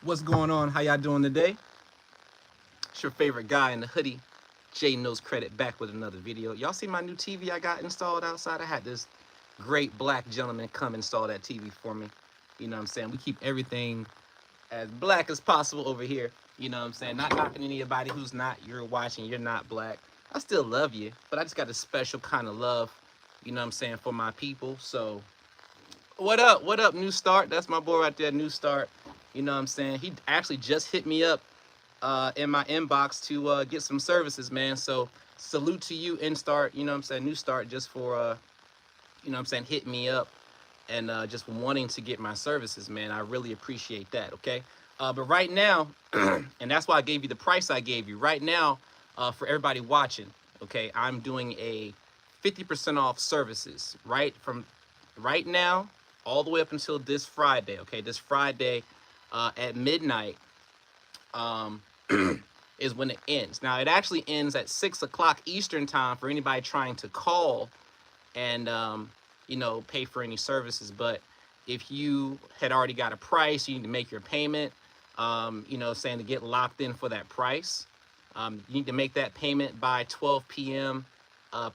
What's going on? How y'all doing today? It's your favorite guy in the hoodie, Jay Knows Credit, back with another video. Y'all see my new TV I got installed outside? I had this great black gentleman come install that TV for me. You know what I'm saying? We keep everything as black as possible over here. You know what I'm saying? Not knocking anybody who's not, you're watching, you're not black. I still love you, but I just got a special kind of love, you know what I'm saying, for my people. So what up? What up, New Start? That's my boy right there, New Start. You know what I'm saying? He actually just hit me up in my inbox to get some services, man. So salute to you, Instart. You know what I'm saying? New Start, just for you know what I'm saying, hitting me up and just wanting to get my services, man. I really appreciate that. Okay. But right now, and that's why I gave you the price I gave you. Right now, for everybody watching, okay, I'm doing a 50% off services right now all the way up until this Friday. Okay, this Friday at midnight. Um, is when it ends. Now it actually ends at 6 o'clock Eastern time for anybody trying to call and you know, pay for any services. But if you had already got a price, you need to make your payment. You know, saying to get locked in for that price, you need to make that payment by 12 p.m.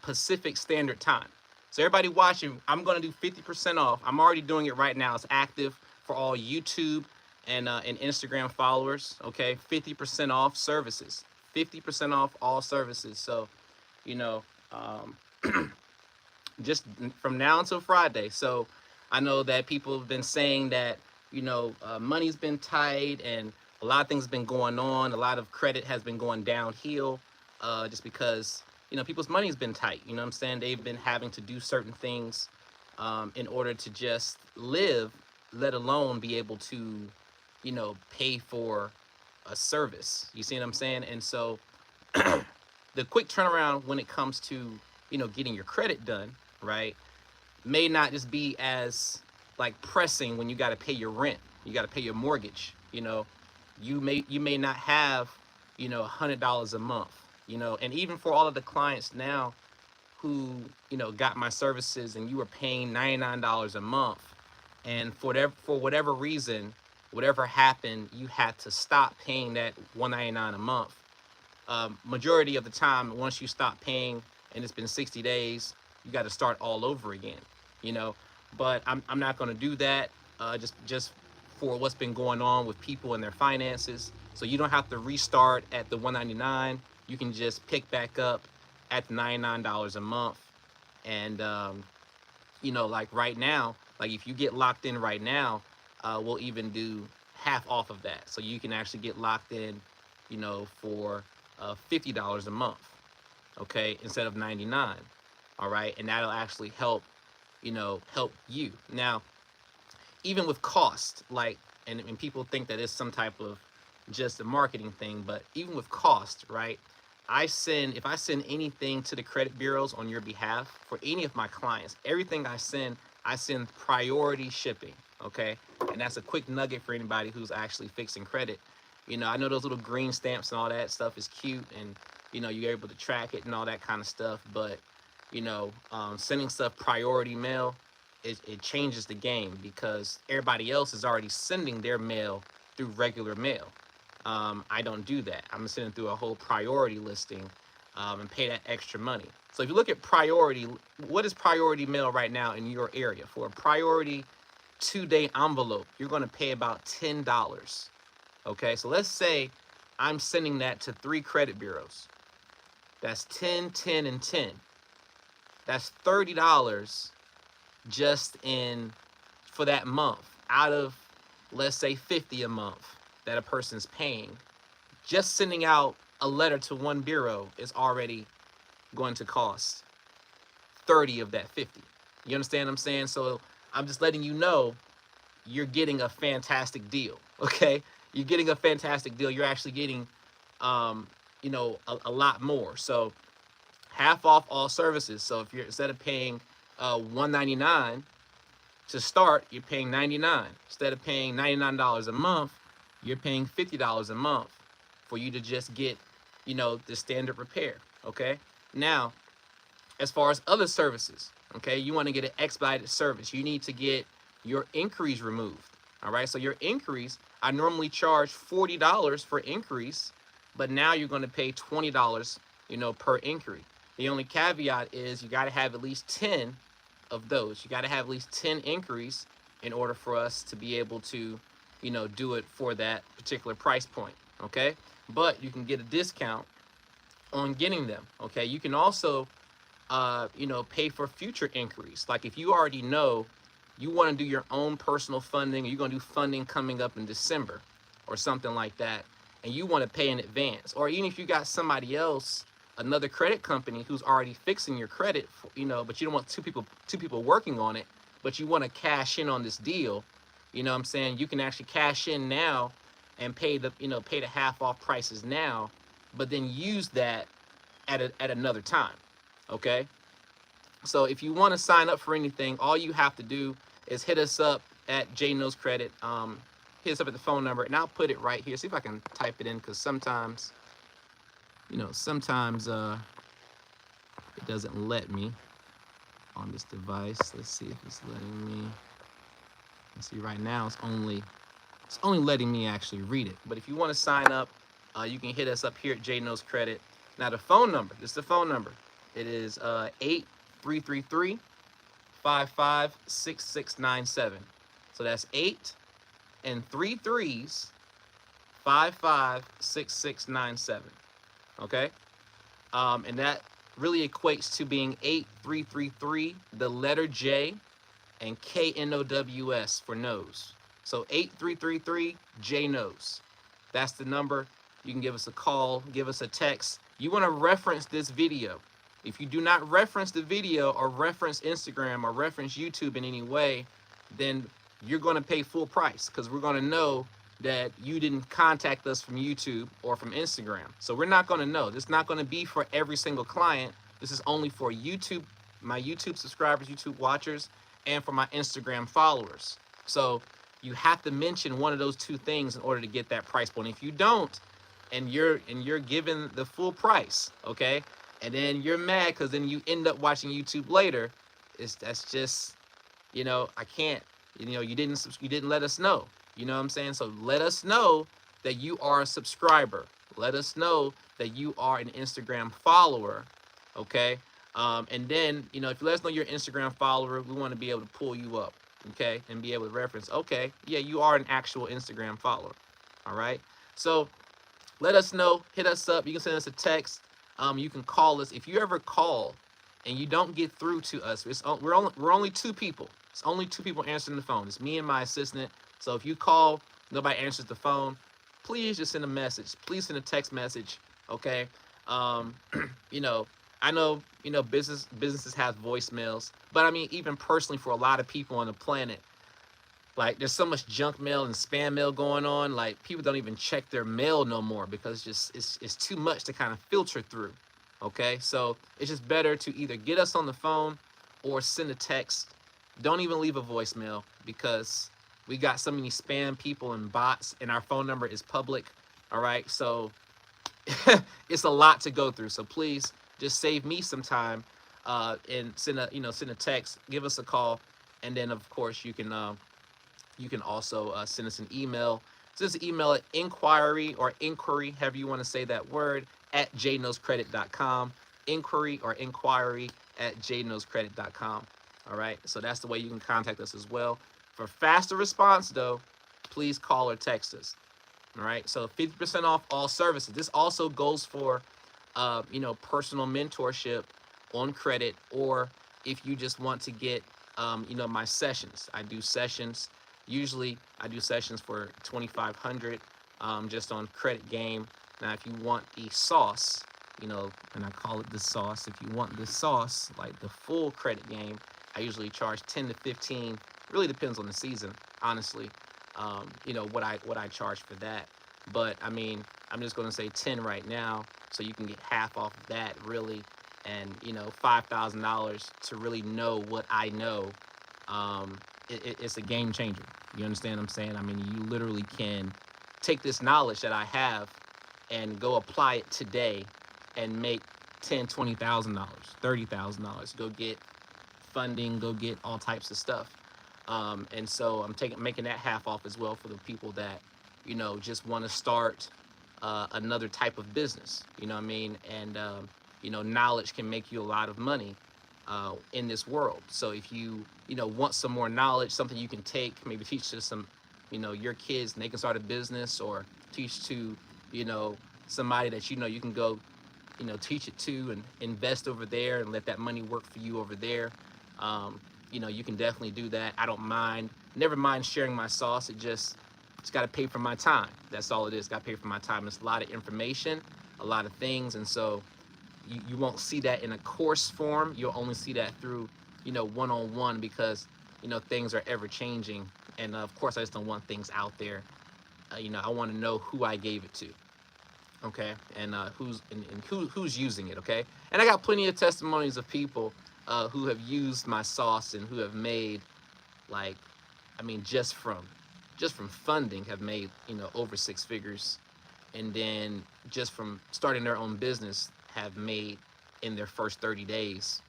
Pacific Standard Time. So everybody watching, I'm gonna do 50% off. I'm already doing it right now. It's active for all YouTube and Instagram followers. Okay, 50% off services. 50% off all services. So, you know, just from now until Friday. So I know that people have been saying that, you know, money's been tight and a lot of things have been going on. A lot of credit has been going downhill just because, you know, people's money's been tight. You know what I'm saying? They've been having to do certain things in order to just live, let alone be able to, you know, pay for a service. You see what I'm saying? And so the quick turnaround when it comes to, you know, getting your credit done, right, may not just be as like pressing when you got to pay your rent, you got to pay your mortgage. You know, you may not have, you know, $100 a month. You know, and even for all of the clients now who, you know, got my services and you were paying $99 a month, and for whatever reason, whatever happened, you had to stop paying that $199 a month. Majority of the time, once you stop paying and it's been 60 days, you got to start all over again, you know. But I'm not going to do that just for what's been going on with people and their finances. So you don't have to restart at the $199. You can just pick back up at the $99 a month. And you know, like right now, like if you get locked in right now, we'll even do half off of that. So you can actually get locked in, you know, for $50 a month, okay, instead of 99. All right, and that'll actually help, you know, help you. Now, even with cost, like, and people think that it's some type of just a marketing thing, but even with cost, right? If I send anything to the credit bureaus on your behalf for any of my clients, everything I send priority shipping, okay? And that's a quick nugget for anybody who's actually fixing credit. You know, I know those little green stamps and all that stuff is cute, and, you know, you're able to track it and all that kind of stuff, but, you know, sending stuff priority mail, it changes the game because everybody else is already sending their mail through regular mail. I don't do that. I'm sending through a whole priority listing and pay that extra money. So if you look at priority, what is priority mail right now in your area? For a priority 2-day envelope, you're going to pay about $10. Okay, so let's say I'm sending that to 3 credit bureaus. That's 10, 10, and 10. That's $30 just in for that month out of, let's say, 50 a month that a person's paying. Just sending out a letter to one bureau is already going to cost 30 of that 50. You understand what I'm saying? So I'm just letting you know you're getting a fantastic deal, okay? You're getting a fantastic deal. You're actually getting, you know, a lot more. So half off all services. So if you're, instead of paying $199 to start, you're paying $99. Instead of paying $99 a month, you're paying $50 a month for you to just get, you know, the standard repair, okay? Now, as far as other services, okay, you want to get an expedited service. You need to get your inquiries removed. All right, so your increase, I normally charge $40 for increase, but now you're going to pay $20, per inquiry. The only caveat is you got to have at least 10 of those. You got to have at least 10 inquiries in order for us to be able to, do it for that particular price point. Okay, but you can get a discount on getting them. Okay, you can also, pay for future inquiries. Like if you already know you want to do your own personal funding, or you're going to do funding coming up in December or something like that, and you want to pay in advance, or even if you got somebody else, another credit company who's already fixing your credit, but you don't want two people working on it, but you want to cash in on this deal, what I'm saying, you can actually cash in now and pay the half off prices now, but then use that at another time. Okay, so if you want to sign up for anything, all you have to do is hit us up at J Knows Credit. Hit us up at the phone number, and I'll put it right here. See if I can type it in, because sometimes, it doesn't let me on this device. Let's see if it's letting me. Let's see, right now it's only letting me actually read it. But if you want to sign up, you can hit us up here at J Knows Credit. Now the phone number, this is the phone number. It is 8-333-556697. So that's 8 and 3 3s 556697. Okay, and that really equates to being 8333, the letter J, and KNOWS for knows. So 8333 J Knows. That's the number. You can give us a call, give us a text. You want to reference this video. If you do not reference the video or reference Instagram or reference YouTube in any way, then you're going to pay full price, because we're going to know that you didn't contact us from YouTube or from Instagram. So we're not going to know. This is not going to be for every single client. This is only for YouTube, my YouTube subscribers, YouTube watchers, and for my Instagram followers. So you have to mention one of those two things in order to get that price point. If you don't, and you're given the full price, okay, and then you're mad because then you end up watching YouTube later, that's just, I can't, you didn't let us know. You know what I'm saying? So let us know that you are a subscriber. Let us know that you are an Instagram follower, okay? And then, if you let us know you're an Instagram follower, we want to be able to pull you up, okay? And be able to reference, okay, yeah, you are an actual Instagram follower, all right? So let us know. Hit us up. You can send us a text. You can call us. If you ever call and you don't get through to us, we're only two people. It's only two people answering the phone. It's me and my assistant. So if you call, nobody answers the phone, please just send a message. Please send a text message, okay? I know, businesses have voicemails, but I mean, even personally, for a lot of people on the planet, like, there's so much junk mail and spam mail going on. Like, people don't even check their mail no more, because it's too much to kind of filter through, okay? So it's just better to either get us on the phone or send a text. Don't even leave a voicemail, because we got so many spam people and bots, and our phone number is public, all right? So it's a lot to go through. So please just save me some time, and send a text, give us a call, and then of course you can also send us an email. Send us an email at inquiry, however you want to say that word, at jknowscredit.com. Inquiry at jknowscredit.com. All right, so that's the way you can contact us as well. For faster response, though, please call or text us. All right, so 50% off all services. This also goes for, personal mentorship on credit, or if you just want to get, my sessions. I do sessions. Usually, I do sessions for $2,500, just on credit game. Now, if you want the sauce, and I call it the sauce. If you want the sauce, like the full credit game, I usually charge 10 to 15. Really depends on the season, honestly. What I charge for that. But I mean, I'm just gonna say 10 right now, so you can get half off of that, really, and $5,000 to really know what I know. It's a game changer. You understand what I'm saying? I mean, you literally can take this knowledge that I have and go apply it today and make $10,000, $20,000, $30,000. Go get funding, go get all types of stuff. And so I'm making that half off as well for the people that, just want to start another type of business. You know what I mean? And knowledge can make you a lot of money in this world. So if you want some more knowledge, something you can take, maybe teach to some, your kids, and they can start a business, or teach to, somebody that you can go, teach it to and invest over there and let that money work for you over there. You can definitely do that. I don't mind, never mind sharing my sauce. It's got to pay for my time. That's all it is. Got to pay for my time. It's a lot of information, a lot of things, and so you won't see that in a course form. You'll only see that through, one-on-one, because things are ever changing, and of course I just don't want things out there. I want to know who I gave it to, okay, and who's using it, okay. And I got plenty of testimonies of people who have used my sauce and who have made, like, just from funding, have made over six figures, and then just from starting their own business have made in their first 30 days,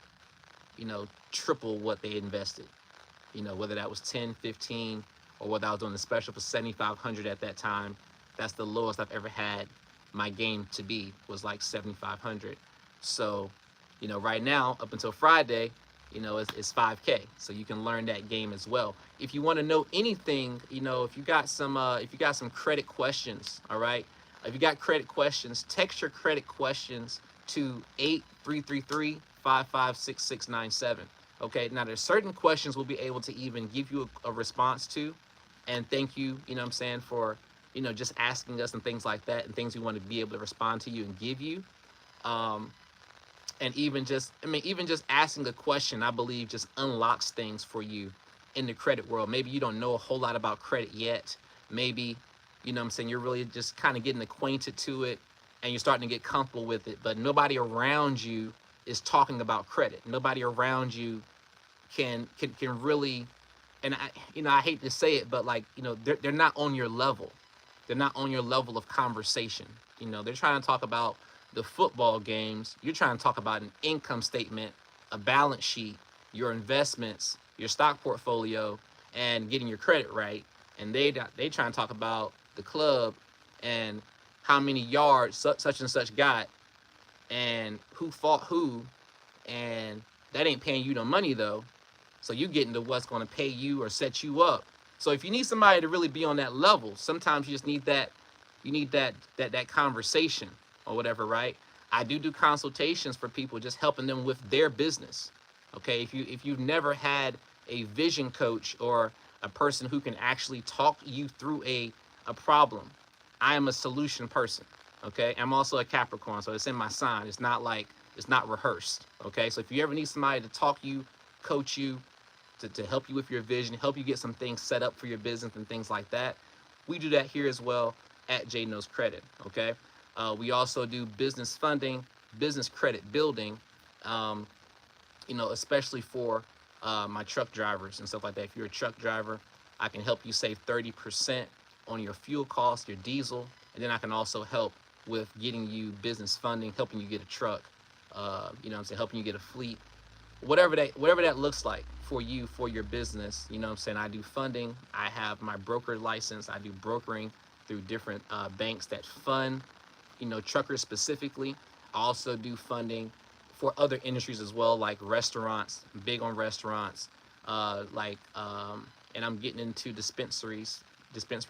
triple what they invested. Whether that was 10, 15, or whether I was doing the special for 7,500 at that time. That's the lowest I've ever had my game to be, was like 7,500. So, right now, up until Friday, it's 5K. So you can learn that game as well. If you want to know anything, if you got some credit questions, all right. If you got credit questions, text your credit questions to 8333-556697. Okay. Now there's certain questions we'll be able to even give you a response to, and thank you, for, just asking us and things like that, and things we want to be able to respond to you and give you. And even just asking a question, I believe, just unlocks things for you in the credit world. Maybe you don't know a whole lot about credit yet. Maybe, you're really just kind of getting acquainted to it, and you're starting to get comfortable with it, but nobody around you is talking about credit. Nobody around you can really, and I hate to say it, but like, they're not on your level. They're not on your level of conversation. They're trying to talk about the football games. You're trying to talk about an income statement, a balance sheet, your investments, your stock portfolio, and getting your credit right. And they trying to talk about the club and how many yards such and such got, and who fought who, and that ain't paying you no money though. So you get into what's going to pay you or set you up. So if you need somebody to really be on that level, sometimes you just need that. You need that conversation or whatever, right? I do consultations for people, just helping them with their business. Okay, if you've never had a vision coach or a person who can actually talk you through a problem, I am a solution person. Okay, I'm also a Capricorn, so it's in my sign. It's not rehearsed. Okay, so if you ever need somebody to talk you, coach you, to help you with your vision, help you get some things set up for your business and things like that, we do that here as well at J Knows Credit. Okay, we also do business funding, business credit building, especially for my truck drivers and stuff like that. If you're a truck driver, I can help you save 30% on your fuel costs, your diesel, and then I can also help with getting you business funding, helping you get a truck, helping you get a fleet, whatever that looks like for you, for your business. I do funding. I have my broker license. I do brokering through different banks that fund, truckers specifically. I also do funding for other industries as well, like restaurants, big on restaurants, and I'm getting into dispensary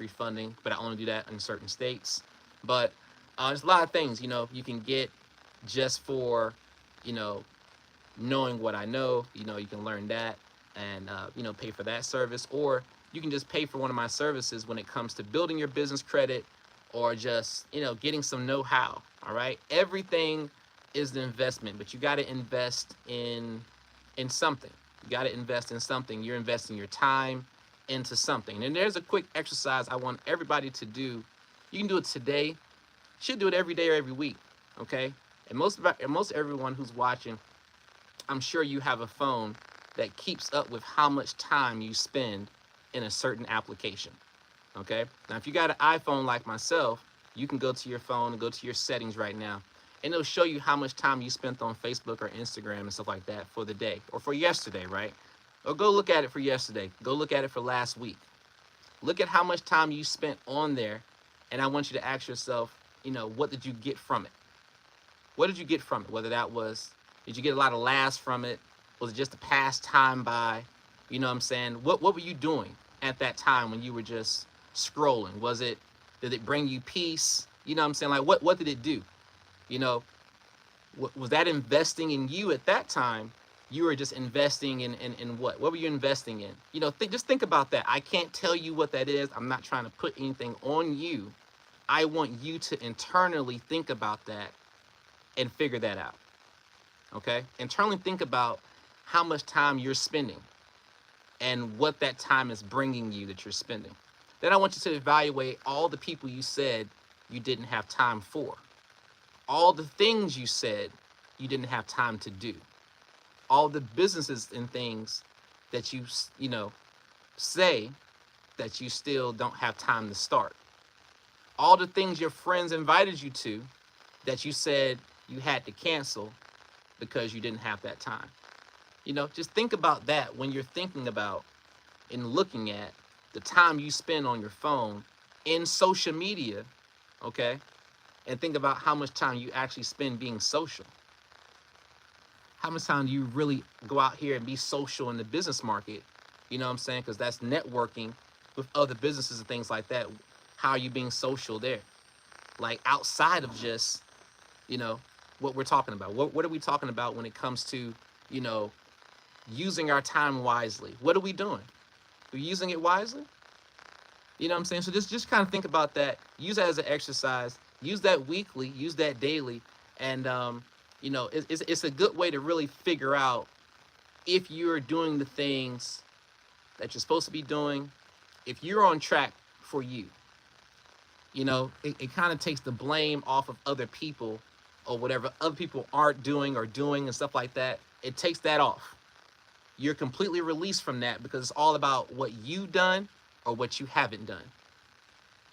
funding, but I only do that in certain states. But there's a lot of things, you can get just for, knowing what I know. You can learn that and, pay for that service, or you can just pay for one of my services when it comes to building your business credit, or just, getting some know-how. All right. Everything is an investment, but you got to invest in something. You got to invest in something. You're investing your time into something. And there's a quick exercise I want everybody to do. You can do it today. You should do it every day or every week. Okay. And most everyone who's watching, I'm sure you have a phone that keeps up with how much time you spend in a certain application. Okay. Now, if you got an iPhone like myself, you can go to your phone and go to your settings right now, and it'll show you how much time you spent on Facebook or Instagram and stuff like that for the day or for yesterday, right? Or go look at it for yesterday. Go look at it for last week. Look at how much time you spent on there, and I want you to ask yourself, what did you get from it? What did you get from it? Whether that was, did you get a lot of laughs from it? Was it just a pass time by? You know what I'm saying? What were you doing at that time when you were just scrolling? Did it bring you peace? You know what I'm saying? Like, what did it do? You know, was that investing in you at that time? You were just investing in what? What were you investing in? Just think about that. I can't tell you what that is. I'm not trying to put anything on you. I want you to internally think about that and figure that out. Okay? Internally think about how much time you're spending and what that time is bringing you that you're spending. Then I want you to evaluate all the people you said you didn't have time for. All the things you said you didn't have time to do. All the businesses and things that you say that you still don't have time to start. All the things your friends invited you to that you said you had to cancel because you didn't have that time. Just think about that when you're thinking about and looking at the time you spend on your phone in social media, okay? And think about how much time you actually spend being social. How much time do you really go out here and be social in the business market? You know what I'm saying? Because that's networking with other businesses and things like that. How are you being social there? Like outside of just, what we're talking about. What are we talking about when it comes to, using our time wisely? What are we doing? We're using it wisely? You know what I'm saying? So just kind of think about that. Use that as an exercise. Use that weekly. Use that daily. And, it's a good way to really figure out if you're doing the things that you're supposed to be doing, if you're on track for you. It kind of takes the blame off of other people or whatever other people aren't doing or doing and stuff like that. It takes that off. You're completely released from that because it's all about what you've done or what you haven't done.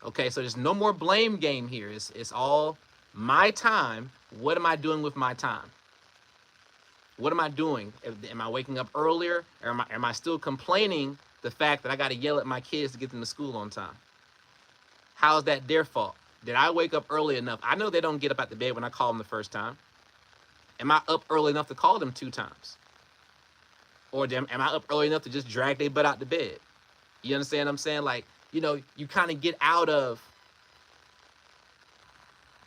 Okay, so there's no more blame game here. It's all my time. What am I doing with my time? What am I doing? Am I waking up earlier? Or am I still complaining the fact that I got to yell at my kids to get them to school on time? How is that their fault? Did I wake up early enough? I know they don't get up out the bed when I call them the first time. Am I up early enough to call them 2 times? Or am I up early enough to just drag their butt out the bed? You understand what I'm saying? Like, you kind of get out of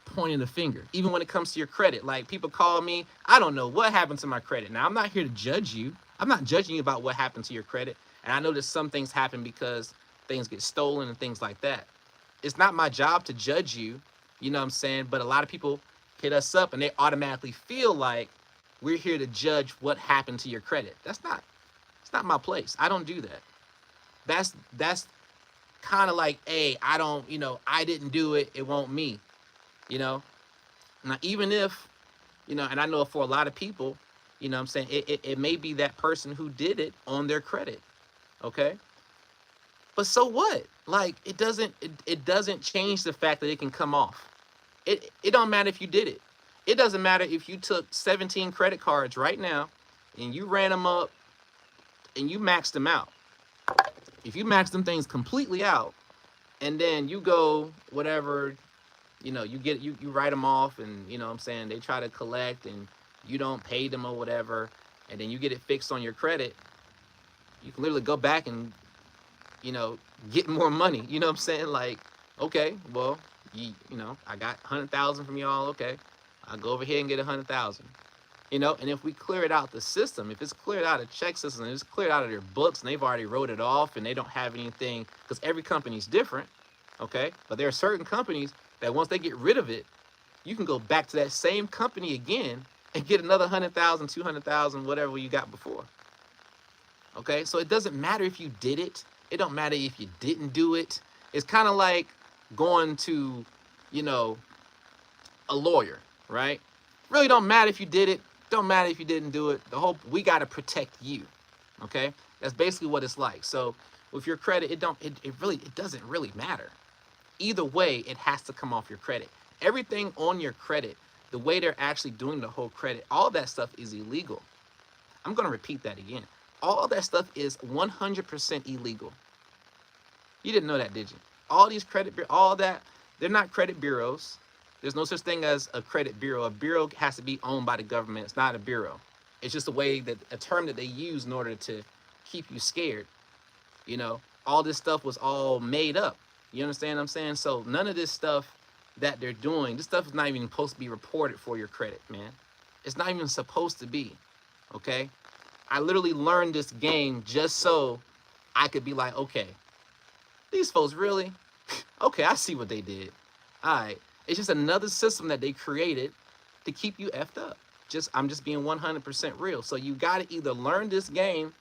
pointing the finger, even when it comes to your credit. Like, people call me, I don't know what happened to my credit. Now, I'm not here to judge you. I'm not judging you about what happened to your credit. And I know that some things happen because things get stolen and things like that. It's not my job to judge you, you know what I'm saying? But a lot of people hit us up and they automatically feel like we're here to judge what happened to your credit. It's not my place. I don't do that. That's kind of like, hey, I don't, I didn't do it. It won't me, Now, even if, and I know for a lot of people, what I'm saying, it may be that person who did it on their credit, okay? But so what? Like, it doesn't change the fact that it can come off. It don't matter if you did it. It doesn't matter if you took 17 credit cards right now and you ran them up and you maxed them out. If you max them things completely out and then you go whatever, you write them off and, what I'm saying, they try to collect and you don't pay them or whatever, and then you get it fixed on your credit, you can literally go back and, get more money. You know what I'm saying? Like, okay, well, I got 100,000 from y'all. Okay, I'll go over here and get 100,000. And if we clear it out the system, if it's cleared out of check system, and it's cleared out of their books, and they've already wrote it off, and they don't have anything, because every company's different, okay? But there are certain companies that once they get rid of it, you can go back to that same company again and get another 100,000, 200,000, whatever you got before. Okay, so it doesn't matter if you did it. It don't matter if you didn't do it. It's kind of like going to, a lawyer, right? Really don't matter if you did it. Don't matter if you didn't do it. We got to protect you. Okay, that's basically what it's like. So with your credit, it doesn't really matter. Either way, it has to come off your credit. Everything on your credit, the way they're actually doing the whole credit, all that stuff is illegal. I'm going to repeat that again. All that stuff is 100% illegal. You didn't know that, did you? All these all that, they're not credit bureaus. There's no such thing as a credit bureau. A bureau has to be owned by the government. It's not a bureau. It's just a term that they use in order to keep you scared. You know, all this stuff was all made up. You understand what I'm saying? So none of this stuff that they're doing, this stuff is not even supposed to be reported for your credit, man. It's not even supposed to be, okay? I literally learned this game just so I could be like, okay, these folks really? Okay, I see what they did. All right. It's just another system that they created to keep you effed up. I'm just being 100% real. So you got to either learn this game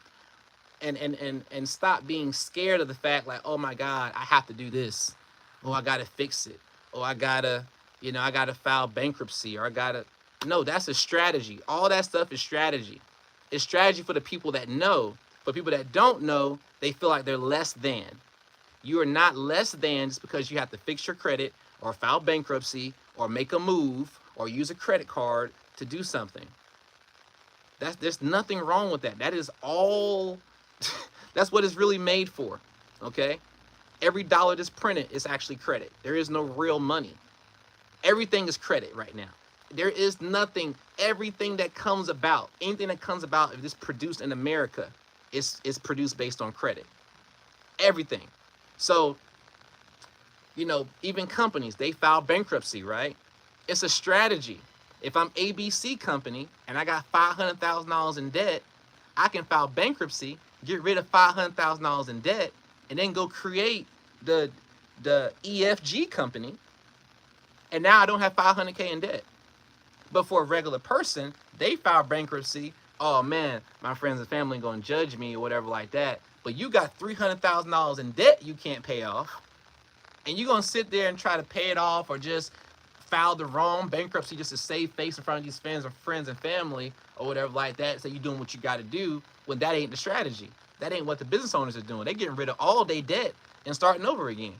and stop being scared of the fact like, oh my God, I have to do this. Oh, I got to fix it. Oh, I got to file bankruptcy, or no, that's a strategy. All that stuff is strategy. It's strategy for the people that know. For people that don't know, they feel like they're less than. You are not less than just because you have to fix your credit or file bankruptcy or make a move or use a credit card to do something. There's nothing wrong with that. That is all, that's what it's really made for, okay? Every dollar that's printed is actually credit. There is no real money. Everything is credit right now. There is nothing, everything that comes about, anything that comes about, if it's produced in America, is produced based on credit. Everything. So, you know, even companies, they file bankruptcy, right? It's a strategy. If I'm ABC company and I got $500,000 in debt, I can file bankruptcy, get rid of $500,000 in debt, and then go create the EFG company, and now I don't have $500K in debt. But for a regular person, they file bankruptcy. Oh man, my friends and family are gonna judge me or whatever like that. But you got $300,000 in debt you can't pay off, and you're gonna sit there and try to pay it off, or just file the wrong bankruptcy just to save face in front of these friends and family or whatever like that. So you're doing what you got to do, when that ain't the strategy. That ain't what the business owners are doing. They're getting rid of all their debt and starting over again.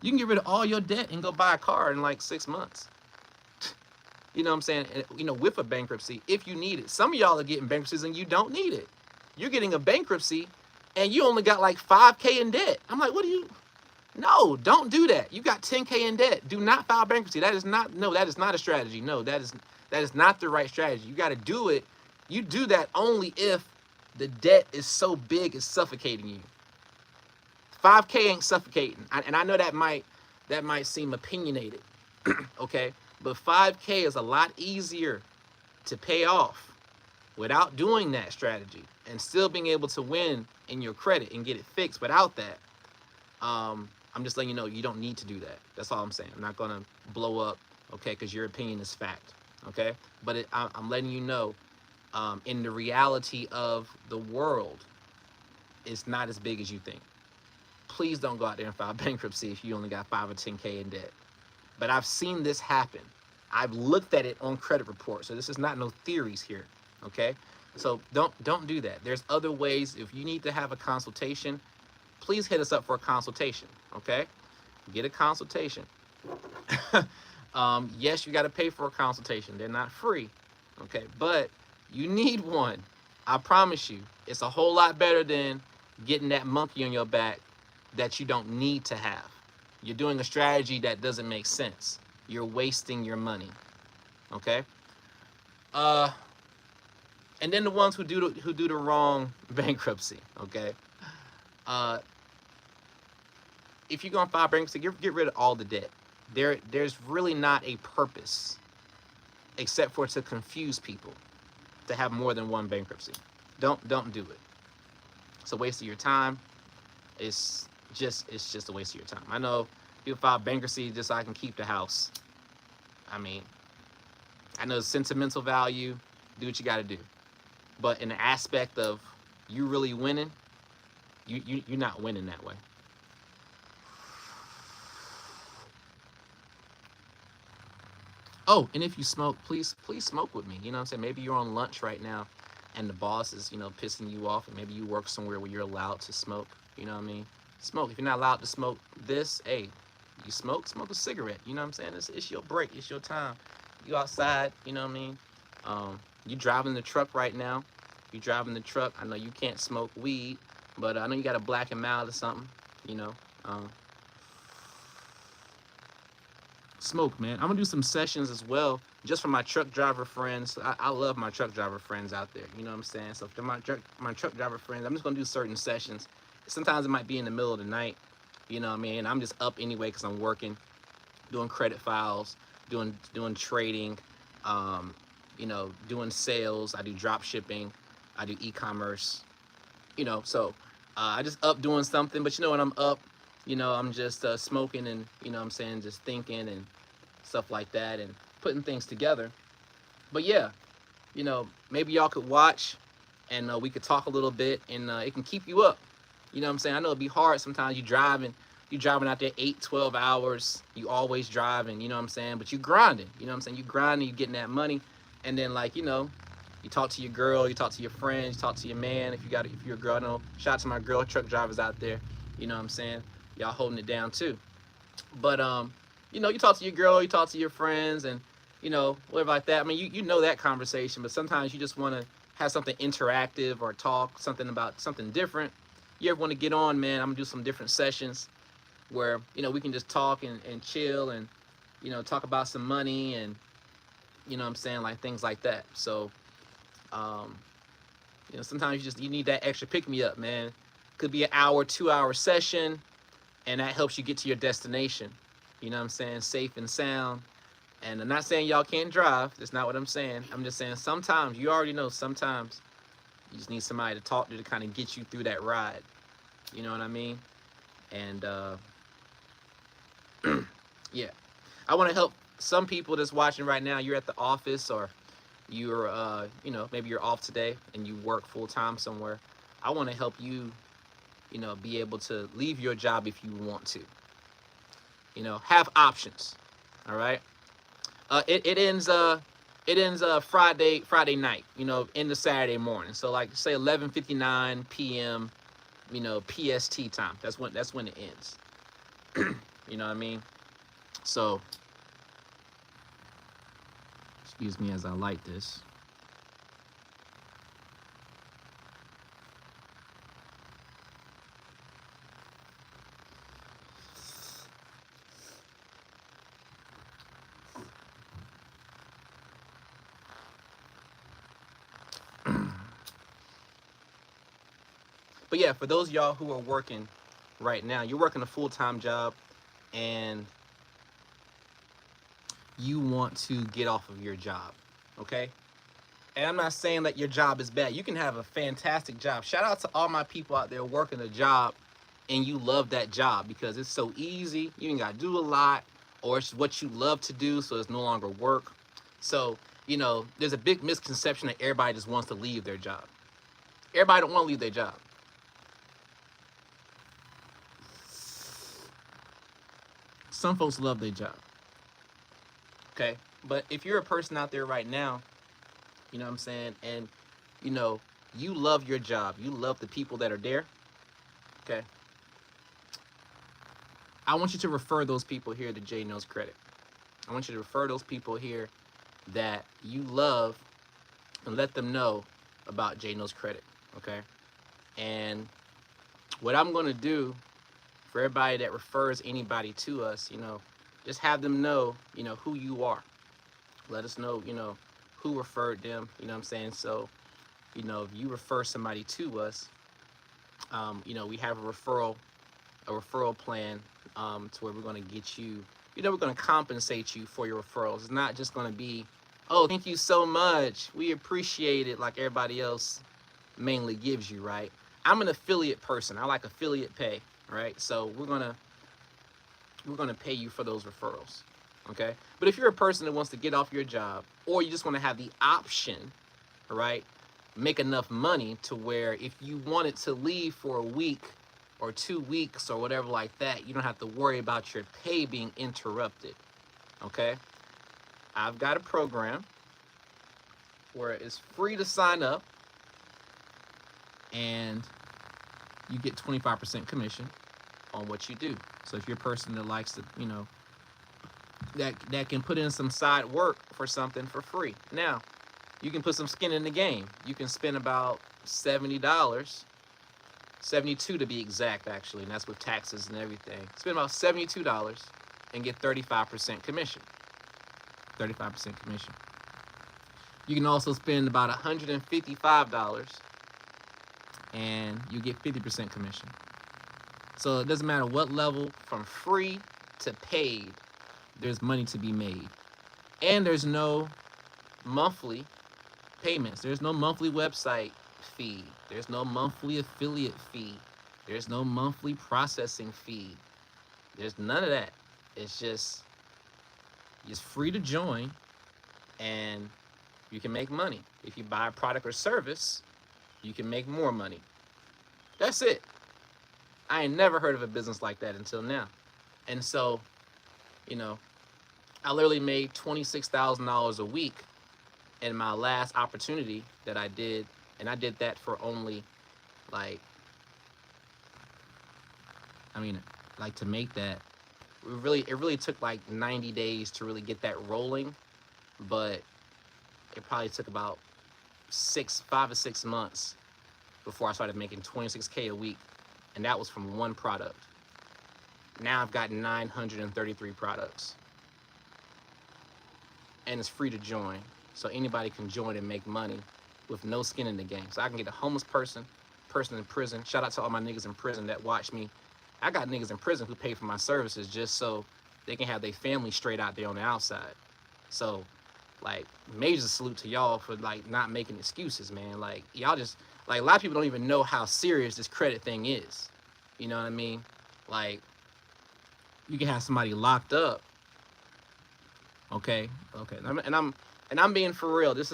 You can get rid of all your debt and go buy a car in like 6 months. You know what I'm saying? You know, with a bankruptcy, if you need it. Some of y'all are getting bankruptcies and you don't need it. You're getting a bankruptcy and you only got like 5K in debt. I'm like, what do you? No, don't do that. You got 10K in debt. Do not file bankruptcy. That is not a strategy. No, that is not the right strategy. You got to do it. You do that only if the debt is so big it's suffocating you. 5K ain't suffocating. And I know that might seem opinionated, okay? But 5K is a lot easier to pay off without doing that strategy and still being able to win in your credit and get it fixed without that. I'm just letting you know you don't need to do that. That's all I'm saying. I'm not going to blow up, okay, because your opinion is fact, okay? But I'm letting you know, in the reality of the world, it's not as big as you think. Please don't go out there and file bankruptcy if you only got 5 or 10K in debt. But I've seen this happen. I've looked at it on credit reports. So this is not no theories here, okay? So don't do that. There's other ways. If you need to have a consultation, please hit us up for a consultation, okay? Get a consultation. Yes, you got to pay for a consultation. They're not free, okay? But you need one. I promise you. It's a whole lot better than getting that monkey on your back that you don't need to have. You're doing a strategy that doesn't make sense. You're wasting your money, okay? And then the ones who do the wrong bankruptcy, okay? If you're gonna file bankruptcy, get rid of all the debt. There's really not a purpose except for to confuse people to have more than one bankruptcy. Don't do it. It's a waste of your time. It's just a waste of your time. I know people file bankruptcy just so I can keep the house. I mean, I know sentimental value. Do what you got to do. But in the aspect of you really winning, you're not winning that way. Oh, and if you smoke, please smoke with me. You know what I'm saying? Maybe you're on lunch right now and the boss is, pissing you off, and maybe you work somewhere where you're allowed to smoke. You know what I mean? Smoke. If you're not allowed to smoke this, hey, you smoke a cigarette. You know what I'm saying? It's your break. It's your time. You outside, you know what I mean? You driving the truck right now. You driving the truck. I know you can't smoke weed, but I know you got a Black and Mild or something. You know, smoke, man. I'm gonna do some sessions as well, just for my truck driver friends. I love my truck driver friends out there. You know what I'm saying? So for my truck driver friends, I'm just gonna do certain sessions. Sometimes it might be in the middle of the night. You know what I mean? I'm just up anyway because I'm working, doing credit files, doing trading, um, you know, doing sales. I do drop shipping, I do e-commerce. You know, so I just up doing something. But you know, when I'm up, you know, I'm just smoking and you know what I'm saying, just thinking and stuff like that and putting things together. But yeah, you know, maybe y'all could watch and we could talk a little bit and it can keep you up. You know what I'm saying? I know it'd be hard sometimes. You driving out there 8, 12 hours. You always driving, you know what I'm saying? But you grinding, you know what I'm saying? You grinding, you getting that money. And then like, you know, you talk to your girl, you talk to your friends, you talk to your man. If you're a girl, I know, shout out to my girl truck drivers out there. You know what I'm saying? Y'all holding it down too. But you know, you talk to your girl, you talk to your friends, and you know, whatever like that. I mean, you know that conversation, but sometimes you just want to have something interactive or talk something about something different. You ever want to get on, man? I'm gonna do some different sessions where you know we can just talk and chill and you know talk about some money and you know what I'm saying, like things like that. So um, you know, sometimes you need that extra pick me up, man. Could be an hour, 2 hour session, and that helps you get to your destination. You know what I'm saying? Safe and sound. And I'm not saying y'all can't drive. That's not what I'm saying. I'm just saying sometimes, you already know, sometimes you just need somebody to talk to kind of get you through that ride. You know what I mean? And yeah, I want to help some people that's watching right now. You're at the office or you're, you know, maybe you're off today and you work full time somewhere. I want to help you, you know, be able to leave your job if you want to. You know, have options. All right. It ends Friday night. You know, into Saturday morning. So like say 11:59 p.m. You know, PST time. That's when it ends. You know what I mean? So excuse me as I light this. But yeah, for those of y'all who are working right now, you're working a full-time job and you want to get off of your job, okay? And I'm not saying that your job is bad. You can have a fantastic job. Shout out to all my people out there working a job and you love that job because it's so easy. You ain't got to do a lot, or it's what you love to do, so it's no longer work. So, you know, there's a big misconception that everybody just wants to leave their job. Everybody don't want to leave their job. Some folks love their job, okay? But if you're a person out there right now, you know what I'm saying, and you know, you love your job, you love the people that are there, okay? I want you to refer those people here to J Knows Credit. I want you to refer those people here that you love and let them know about J Knows Credit, okay? And what I'm gonna do for everybody that refers anybody to us, you know, just have them know, you know, who you are. Let us know, you know, who referred them, you know what I'm saying? So, you know, if you refer somebody to us, you know, we have a referral plan to where we're going to get you, you know, we're going to compensate you for your referrals. It's not just going to be, oh, thank you so much, we appreciate it, like everybody else mainly gives you, right? I'm an affiliate person. I like affiliate pay, right? So we're gonna pay you for those referrals, okay? But if you're a person that wants to get off your job, or you just want to have the option, right, make enough money to where if you wanted to leave for a week or 2 weeks or whatever like that, you don't have to worry about your pay being interrupted, okay? I've got a program where it's free to sign up and you get 25% commission on what you do. So if you're a person that likes to, you know, that can put in some side work for something for free. Now, You can put some skin in the game. You can spend about $70, 72 to be exact, actually, and that's with taxes and everything. Spend about $72 and get 35% commission. 35% commission. You can also spend about $155 and you get 50% commission. So it doesn't matter what level, from free to paid, there's money to be made. And there's no monthly payments. There's no monthly website fee. There's no monthly affiliate fee. There's no monthly processing fee. There's none of that. It's free to join, and you can make money. If you buy a product or service, you can make more money. That's it. I ain't never heard of a business like that until now. And so, you know, I literally made $26,000 a week in my last opportunity that I did, and I did that for only like, to make that, it really took like 90 days to really get that rolling, but it probably took about 5 or 6 months before I started making 26K a week, and that was from one product. Now I've got 933 products, and it's free to join, so anybody can join and make money with no skin in the game. So I can get a homeless person in prison. Shout out to all my niggas in prison that watch me. I got niggas in prison who pay for my services just so they can have their family straight out there on the outside. So, like, major salute to y'all for, like, not making excuses, man. Like, y'all just, like, a lot of people don't even know how serious this credit thing is. You know what I mean? Like, you can have somebody locked up. Okay. And I'm being for real. This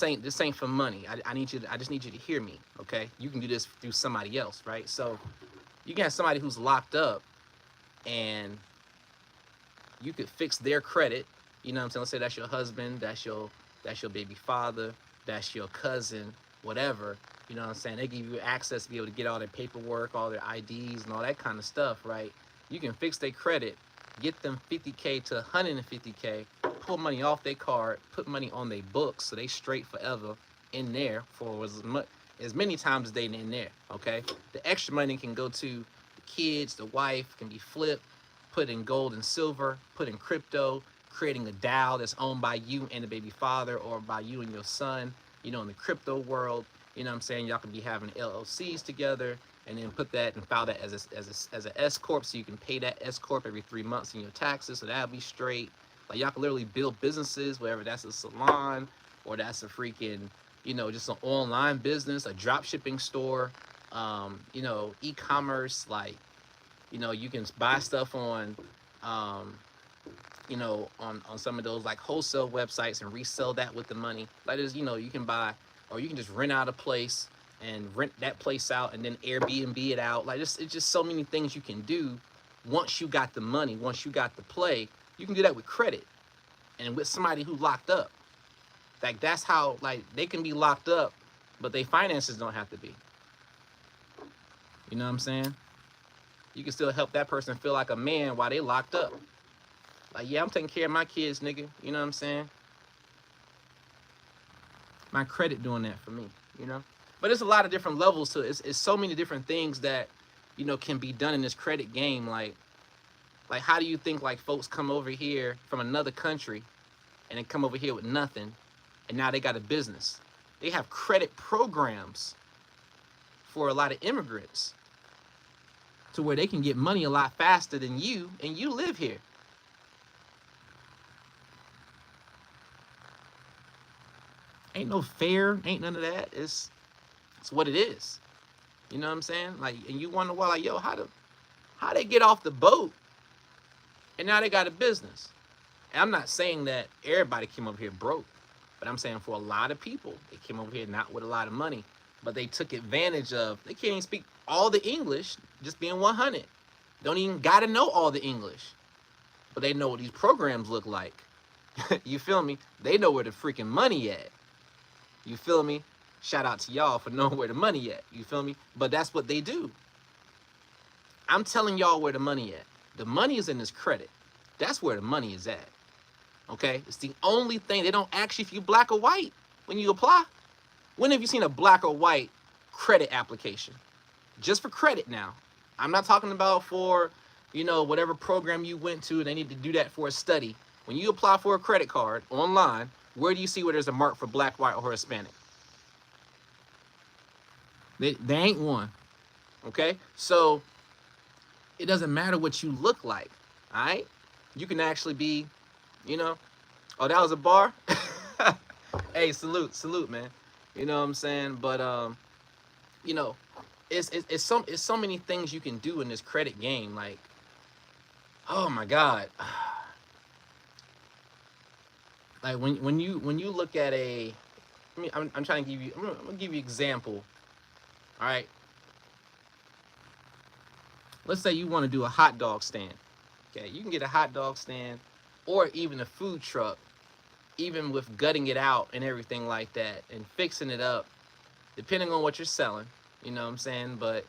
ain't for money. I just need you to hear me. Okay. You can do this through somebody else, right? So you can have somebody who's locked up, and you could fix their credit. You know what I'm saying? Let's say that's your husband, that's your baby father, that's your cousin, whatever. You know what I'm saying? They give you access to be able to get all their paperwork, all their IDs, and all that kind of stuff, right? You can fix their credit, get them 50K to 150K, pull money off their card, put money on their books, so they straight forever in there for as many times as they in there, okay? The extra money can go to the kids, the wife, can be flipped, put in gold and silver, put in crypto, creating a DAO that's owned by you and the baby father, or by you and your son, you know, in the crypto world. You know what I'm saying? Y'all can be having LLCs together, and then put that and file that as an S corp, so you can pay that S corp every 3 months in your taxes, so that'll be straight. Like, y'all can literally build businesses, whether that's a salon or that's a freaking, you know, just an online business, a drop shipping store, you know, e-commerce. Like, you know, you can buy stuff on, you know, on some of those like wholesale websites and resell that with the money. Like, there's, you know, you can buy, or you can just rent out a place and rent that place out and then Airbnb it out. Like, it's just so many things you can do once you got the money, once you got the play. You can do that with credit and with somebody who's locked up. Like, that's how, like, they can be locked up, but their finances don't have to be. You know what I'm saying? You can still help that person feel like a man while they locked up. Like, yeah, I'm taking care of my kids, nigga. You know what I'm saying? My credit doing that for me, you know? But there's a lot of different levels to it. It's so many different things that, you know, can be done in this credit game. Like, how do you think, like, folks come over here from another country and they come over here with nothing, and now they got a business? They have credit programs for a lot of immigrants to where they can get money a lot faster than you, and you live here. Ain't no fair, ain't none of that. It's what it is. You know what I'm saying? Like, and you wonder why, like, yo, how they get off the boat and now they got a business? And I'm not saying that everybody came over here broke, but I'm saying for a lot of people, they came over here not with a lot of money, but they took advantage of, they can't even speak all the English, just being 100. Don't even got to know all the English, but they know what these programs look like. You feel me? They know where the freaking money at. You feel me? Shout out to y'all for knowing where the money at. You feel me? But that's what they do. I'm telling y'all where the money at. The money is in this credit. That's where the money is at. Okay, it's the only thing. They don't ask you if you black or white when you apply. When have you seen a black or white credit application? Just for credit now. I'm not talking about for, whatever program you went to, they need to do that for a study. When you apply for a credit card online, where do you see where there's a mark for black, white, or Hispanic? They ain't one. Okay? So it doesn't matter what you look like. All right? You can actually be, oh, that was a bar? Hey, salute, man. You know what I'm saying? But you know, it's so many things you can do in this credit game. Like, oh my God. Like when you look at I'm trying to give you, I'm gonna give you an example. All right. Let's say you want to do a hot dog stand. Okay, you can get a hot dog stand or even a food truck, even with gutting it out and everything like that and fixing it up, depending on what you're selling. You know what I'm saying? But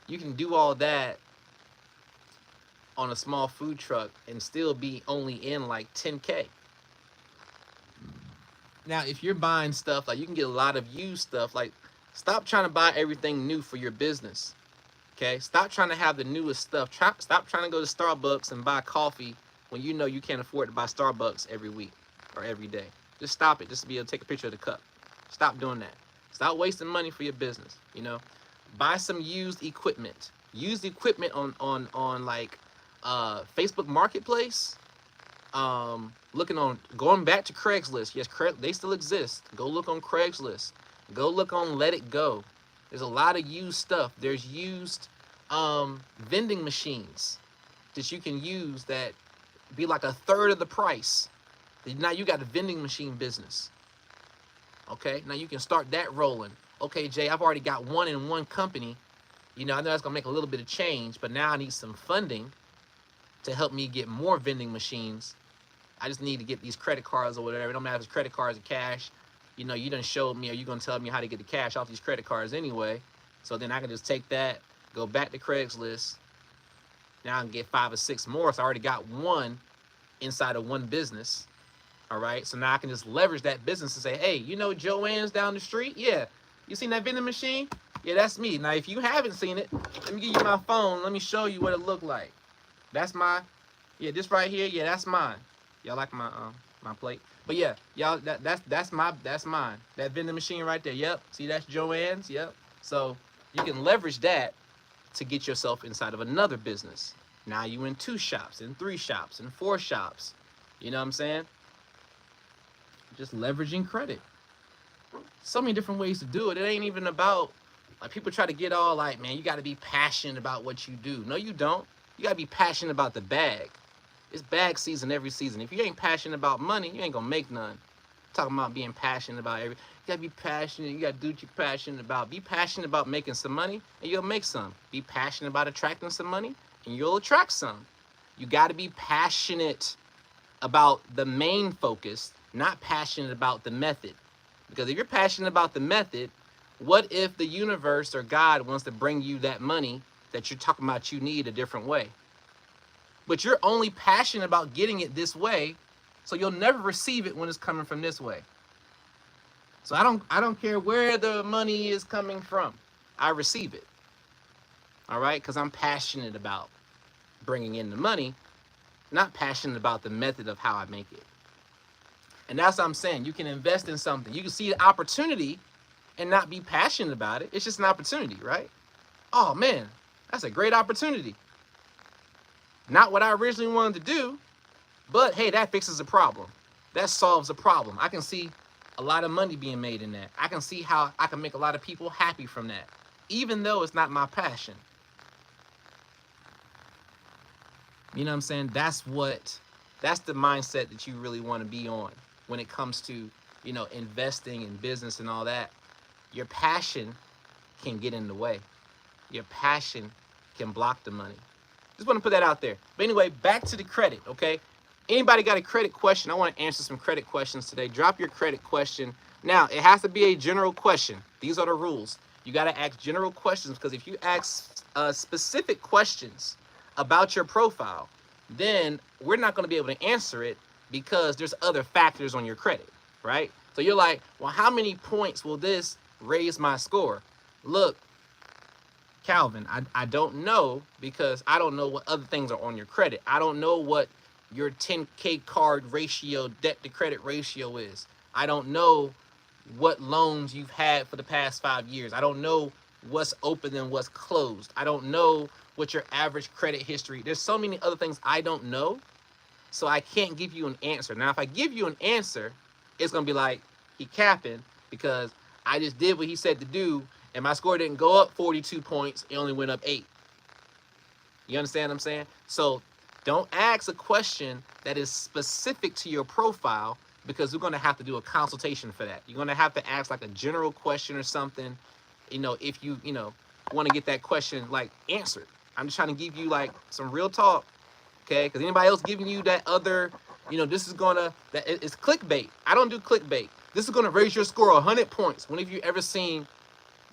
you can do all that on a small food truck and still be only in like 10K. Now, if you're buying stuff, like you can get a lot of used stuff, like stop trying to buy everything new for your business. Okay, stop trying to have the newest stuff. Stop trying to go to Starbucks and buy coffee when you know you can't afford to buy Starbucks every week or every day. Just stop it. Just to be able to take a picture of the cup. Stop doing that. Stop wasting money for your business. Buy some used equipment. Used equipment on like Facebook Marketplace. Going back to Craigslist. Yes, they still exist. Go look on Craigslist. Go look on Let It Go. There's a lot of used stuff. There's used vending machines that you can use that be like a third of the price. Now you got a vending machine business. Okay, now you can start that rolling. Okay, Jay, I've already got one in one company. I know that's gonna make a little bit of change, but now I need some funding to help me get more vending machines. I just need to get these credit cards or whatever. It don't matter if it's credit cards or cash. You done showed me, or you gonna tell me how to get the cash off these credit cards anyway. So then I can just take that, go back to Craigslist. Now I can get 5 or 6 more. So I already got one inside of one business. All right. So now I can just leverage that business and say, hey, Joanne's down the street? Yeah. You seen that vending machine? Yeah, that's me. Now, if you haven't seen it, let me give you my phone. Let me show you what it looked like. That's this right here. Yeah, that's mine. Y'all like my plate? But yeah, y'all, that's mine. That vending machine right there. Yep. See, that's Joanne's. Yep. So you can leverage that to get yourself inside of another business. Now you in 2 shops, in 3 shops, in 4 shops. You know what I'm saying? Just leveraging credit. So many different ways to do it. It ain't even about, like, people try to get all like, man, you got to be passionate about what you do. No, you don't. You got to be passionate about the bag. It's bag season every season. If you ain't passionate about money, you ain't gonna make none. Talking about being passionate about you gotta be passionate. You gotta do what you're passionate about. Be passionate about making some money, and you'll make some. Be passionate about attracting some money, and you'll attract some. You gotta be passionate about the main focus, not passionate about the method. Because if you're passionate about the method, what if the universe or God wants to bring you that money that you're talking about you need a different way? But you're only passionate about getting it this way, so you'll never receive it when it's coming from this way. So I don't care where the money is coming from. I receive it. All right? Because I'm passionate about bringing in the money, not passionate about the method of how I make it. And that's what I'm saying. You can invest in something. You can see the opportunity and not be passionate about it. It's just an opportunity, right? Oh, man, that's a great opportunity. Not what I originally wanted to do, but hey, that fixes a problem. That solves a problem. I can see a lot of money being made in that. I can see how I can make a lot of people happy from that, even though it's not my passion. You know what I'm saying? That's the mindset that you really want to be on when it comes to, investing in business and all that. Your passion can get in the way. Your passion can block the money. Just want to put that out there. But anyway, back to the credit, okay? Anybody got a credit question? I want to answer some credit questions today. Drop your credit question. Now, it has to be a general question. These are the rules. You got to ask general questions, because if you ask specific questions about your profile, then we're not going to be able to answer it because there's other factors on your credit, right? So you're like, well, how many points will this raise my score? Look, Calvin, I don't know, because I don't know what other things are on your credit. I don't know what your 10K card ratio, debt to credit ratio is. I don't know what loans you've had for the past 5 years. I don't know what's open and what's closed. I don't know what your average credit history. There's so many other things I don't know, so I can't give you an answer. Now, if I give you an answer, it's gonna be like, he capping, because I just did what he said to do, and my score didn't go up 42 points, it only went up 8. You understand what I'm saying? So don't ask a question that is specific to your profile, because we're gonna have to do a consultation for that. You're gonna have to ask like a general question or something, if you want to get that question like answered. I'm just trying to give you like some real talk, okay? Because anybody else giving you that other, this is gonna, it's clickbait. I don't do clickbait. This is gonna raise your score 100 points. When have you ever seen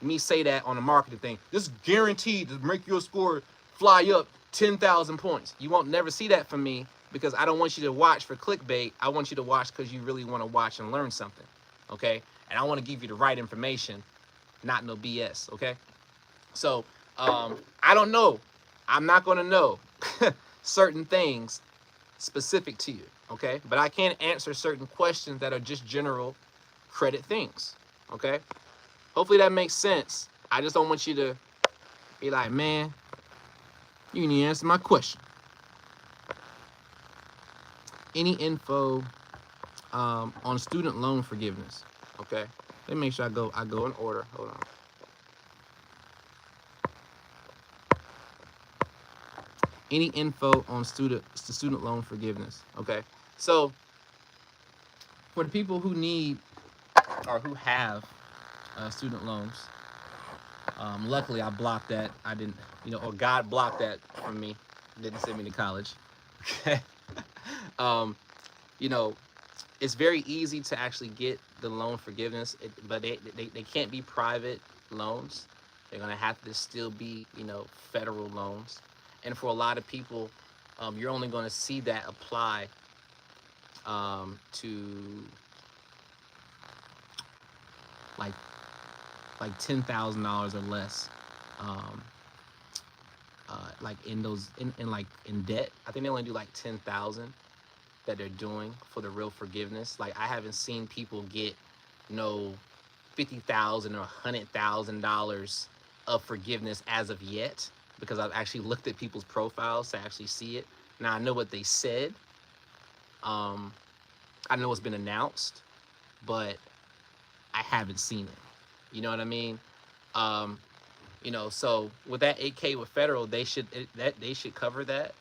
me say that on a marketing thing? This is guaranteed to make your score fly up 10,000 points. You won't never see that from me, because I don't want you to watch for clickbait. I want you to watch because you really want to watch and learn something, okay? And I want to give you the right information, not no BS, okay? So I don't know. I'm not going to know certain things specific to you, okay? But I can answer certain questions that are just general credit things, okay? Hopefully that makes sense. I just don't want you to be like, man, you need to answer my question. Any info on student loan forgiveness? Okay, let me make sure I go in order. Hold on. Any info on student loan forgiveness? Okay, so for the people who need or who have student loans, luckily I blocked that. I didn't, or God blocked that from me. Didn't send me to college. Okay. It's very easy to actually get the loan forgiveness, but they can't be private loans. They're gonna have to still be, federal loans. And for a lot of people, you're only gonna see that apply to like $10,000 or less. Like in debt. I think they only do like 10,000 that they're doing for the real forgiveness. Like, I haven't seen people get $50,000 or $100,000 of forgiveness as of yet, because I've actually looked at people's profiles to actually see it. Now, I know what they said. I know it's been announced, but I haven't seen it. You know what I mean? So with that 8K with federal, they should cover that.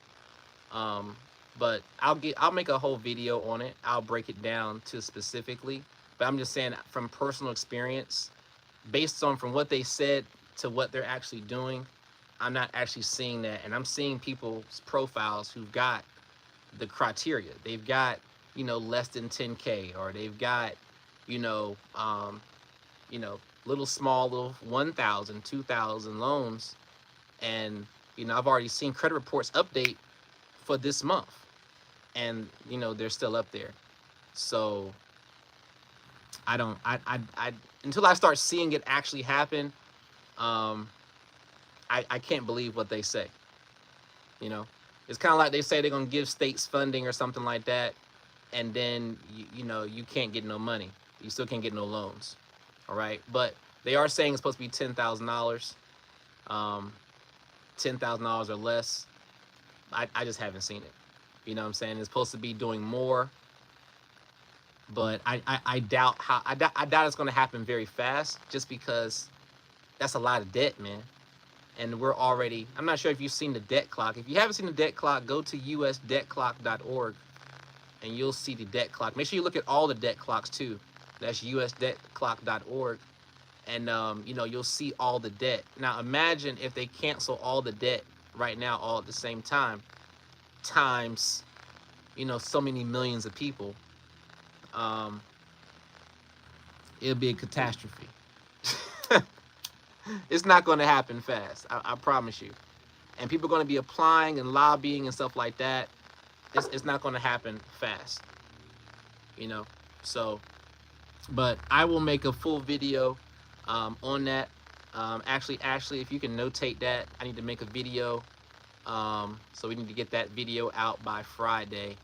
But I'll make a whole video on it. I'll break it down to specifically. But I'm just saying, from personal experience, based on from what they said to what they're actually doing, I'm not actually seeing that. And I'm seeing people's profiles who've got the criteria. They've got, less than 10K, or they've got, little small, little 1,000, 2,000 loans. And, I've already seen credit reports update for this month, and, they're still up there. So I until I start seeing it actually happen, I can't believe what they say. It's kind of like they say they're going to give states funding or something like that, and then, you can't get no money. You still can't get no loans. All right. But they are saying it's supposed to be $10,000, $10,000 or less. I just haven't seen it. You know what I'm saying? It's supposed to be doing more, but I doubt it's going to happen very fast, just because that's a lot of debt, man. And we're already, I'm not sure if you've seen the debt clock. If you haven't seen the debt clock, go to usdebtclock.org and you'll see the debt clock. Make sure you look at all the debt clocks too. That's usdebtclock.org. And, you'll see all the debt. Now, imagine if they cancel all the debt right now, all at the same time, times, so many millions of people. It'll be a catastrophe. It's not going to happen fast. I promise you. And people are going to be applying and lobbying and stuff like that. It's not going to happen fast. you know. So, but I will make a full video on that. Actually, if you can notate that, I need to make a video. So we need to get that video out by Friday.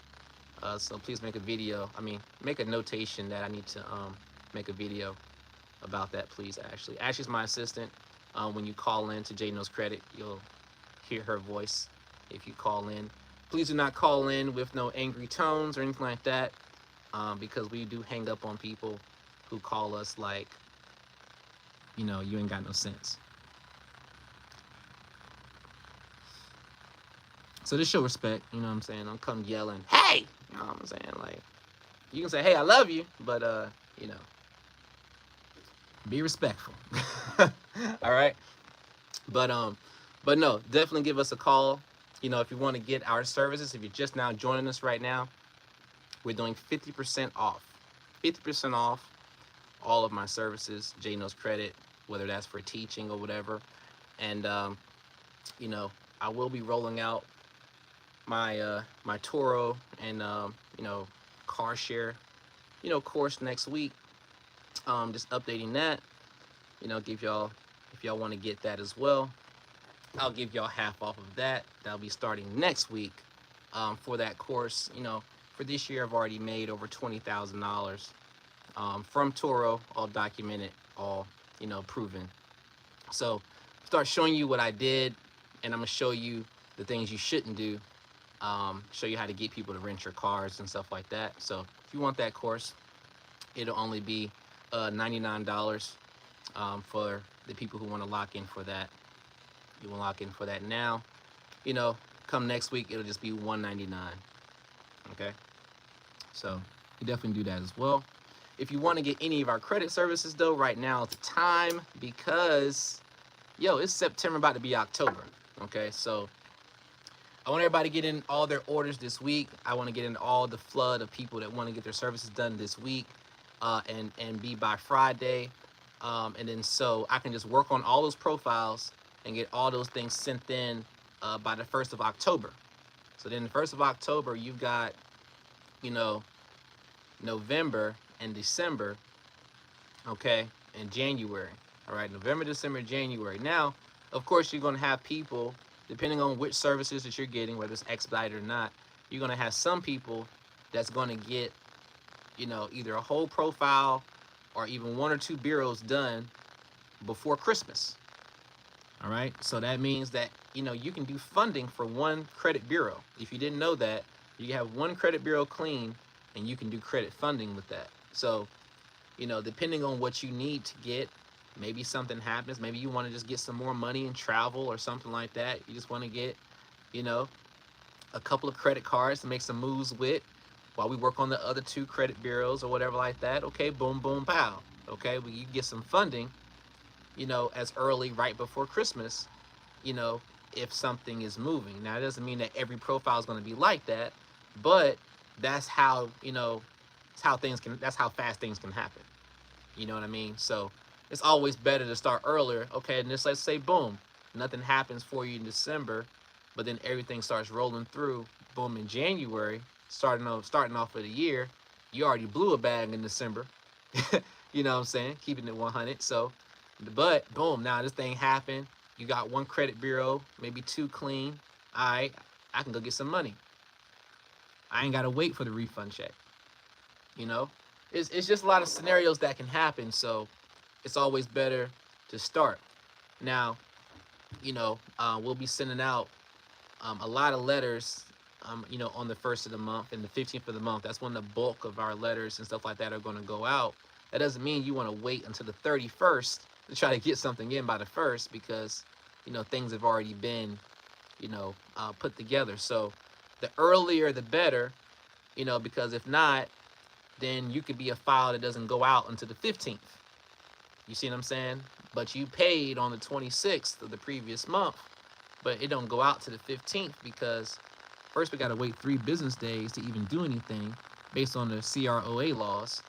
So please make a video. I mean, make a notation that I need to make a video about that, please, Ashley. Ashley's my assistant. When you call in to J Knows Credit, you'll hear her voice if you call in. Please do not call in with no angry tones or anything like that, because we do hang up on people who call us like, you know, you ain't got no sense. So just show respect, you know what I'm saying? Don't come yelling, hey! You know what I'm saying? Like, you can say, hey, I love you, but, you know, be respectful. All right? But no, definitely give us a call. You know, if you want to get our services, if you're just now joining us right now, we're doing 50% off. 50% off all of my services, J Knows Credit, whether that's for teaching or whatever. And, you know, I will be rolling out my my Toro and you know, car share, you know, course next week. Just updating that, you know, give y'all, if y'all want to get that as well, I'll give y'all half off of that. That'll be starting next week. For that course, you know, for this year I've already made over $20,000 from Toro, all documented, all, you know, proven. So start showing you what I did, and I'm gonna show you the things you shouldn't do. Show you how to get people to rent your cars and stuff like that. So if you want that course, it'll only be $99 for the people who want to lock in for that. You will lock in for that now. You know, come next week, it'll just be $199. Okay? So you definitely do that as well. If you want to get any of our credit services, though, right now is the time, because, yo, it's September, about to be October. Okay? So I want everybody to get in all their orders this week. I want to get in all the flood of people that want to get their services done this week, and be by Friday. And then so I can just work on all those profiles and get all those things sent in by the 1st of October. So then the 1st of October, you've got, you know, November and December, okay, and January. All right, November, December, January. Now, of course, you're going to have people, depending on which services that you're getting, whether it's expedited or not, you're going to have some people that's going to get, you know, either a whole profile or even 1 or 2 bureaus done before Christmas. All right, so that means that, you know, you can do funding for 1 credit bureau. If you didn't know that, you have 1 credit bureau clean, and you can do credit funding with that. So, you know, depending on what you need to get, maybe something happens. Maybe you want to just get some more money in travel or something like that. You just want to get, you know, a couple of credit cards to make some moves with while we work on the other 2 credit bureaus or whatever like that. Okay, boom, boom, pow. Okay, well, you get some funding, you know, as early right before Christmas, you know, if something is moving. Now, it doesn't mean that every profile is going to be like that, but that's how, you know, that's how fast things can happen. You know what I mean? So it's always better to start earlier. Okay, and just let's say, boom, nothing happens for you in December, but then everything starts rolling through, boom, in January, starting off for the year, you already blew a bag in December. You know what I'm saying? Keeping it 100. So, but boom, now this thing happened. You got 1 credit bureau, maybe 2 clean. All right, I can go get some money. I ain't got to wait for the refund check. You know, it's just a lot of scenarios that can happen. So it's always better to start. Now, you know, we'll be sending out a lot of letters, you know, on the 1st of the month and the 15th of the month. That's when the bulk of our letters and stuff like that are going to go out. That doesn't mean you want to wait until the 31st to try to get something in by the 1st, because, you know, things have already been, you know, put together. So the earlier the better, you know, because if not, then you could be a file that doesn't go out until the 15th. You see what I'm saying? But you paid on the 26th of the previous month, but it don't go out to the 15th, because first we got to wait 3 business days to even do anything based on the CROA laws.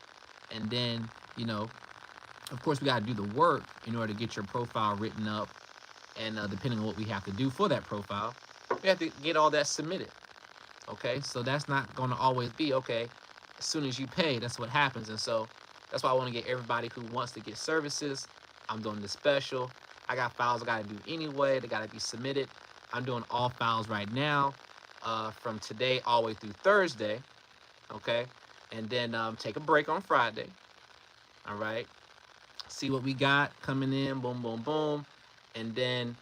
And then, you know, of course we got to do the work in order to get your profile written up. And depending on what we have to do for that profile, we have to get all that submitted. Okay, so that's not going to always be, okay, as soon as you pay, that's what happens. And so that's why I want to get everybody who wants to get services. I'm doing this special. I got files I got to do anyway. They got to be submitted. I'm doing all files right now, from today all the way through Thursday. Okay. And then take a break on Friday. All right. See what we got coming in. Boom, boom, boom. And then,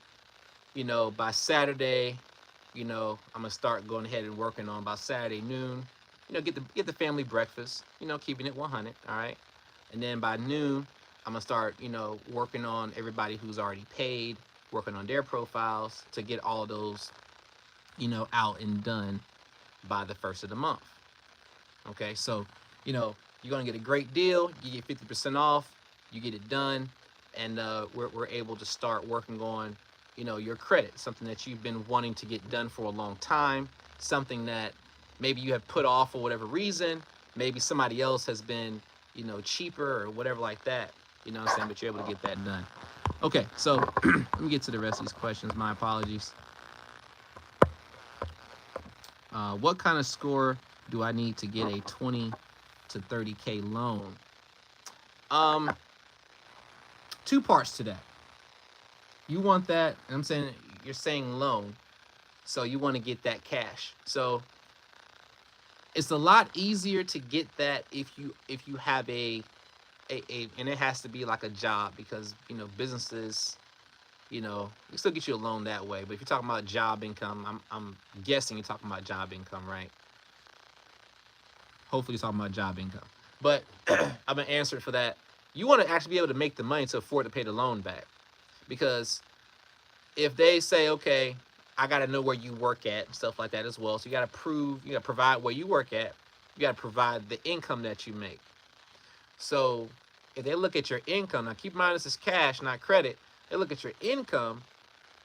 by Saturday, I'm gonna start going ahead and working on by Saturday noon. Get the family breakfast. Keeping it 100. All right. And then by noon, I'm gonna start, working on everybody who's already paid, working on their profiles to get all of those, out and done by the first of the month. Okay, so, you're gonna get a great deal. You get 50% off. You get it done, and we're able to start working on, your credit, something that you've been wanting to get done for a long time, something that maybe you have put off for whatever reason. Maybe somebody else has been, cheaper or whatever like that. You know what I'm saying? But you're able to get that done. Okay, so let me get to the rest of these questions. My apologies. What kind of score do I need to get a 20 to 30K loan? Two parts to that. You want that, and I'm saying, you're saying loan, so you want to get that cash. So it's a lot easier to get that if you have a and it has to be like a job, because businesses, we still get you a loan that way. But if you're talking about job income, I'm guessing you're talking about job income, right? Hopefully you're talking about job income. But I'm gonna answer it for that. You want to actually be able to make the money to afford to pay the loan back, because if they say, okay, I got to know where you work at and stuff like that as well. So you got to provide where you work at. You got to provide the income that you make. So if they look at your income, now keep in mind this is cash, not credit. They look at your income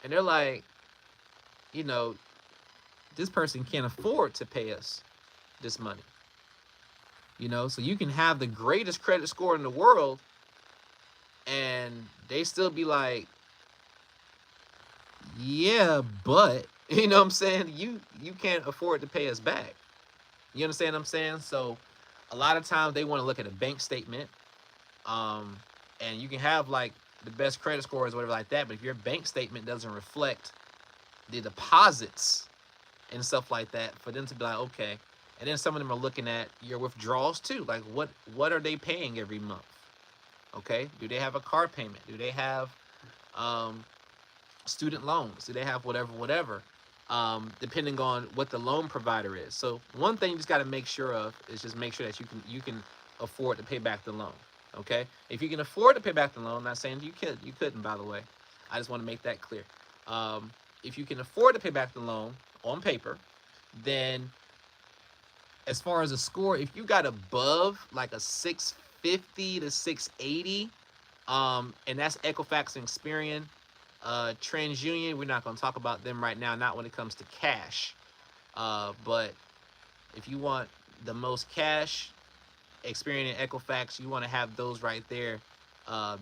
and they're like, this person can't afford to pay us this money. So you can have the greatest credit score in the world and they still be like, yeah, but you know what I'm saying? You can't afford to pay us back. You understand what I'm saying? So a lot of times they want to look at a bank statement. And you can have like the best credit scores or whatever like that, but if your bank statement doesn't reflect the deposits and stuff like that, for them to be like, okay. And then some of them are looking at your withdrawals too. Like what are they paying every month? Okay. Do they have a car payment? Do they have student loans? Do they have whatever? Depending on what the loan provider is. So one thing you just got to make sure of is just make sure that you can afford to pay back the loan. Okay, if you can afford to pay back the loan, I'm not saying you couldn't, by the way. I just want to make that clear. If you can afford to pay back the loan on paper, then as far as a score, if you got above like a 650 to 680, and that's Equifax and Experian. TransUnion, we're not going to talk about them right now, not when it comes to cash. But if you want the most cash, Experian and Equifax, you want to have those right there,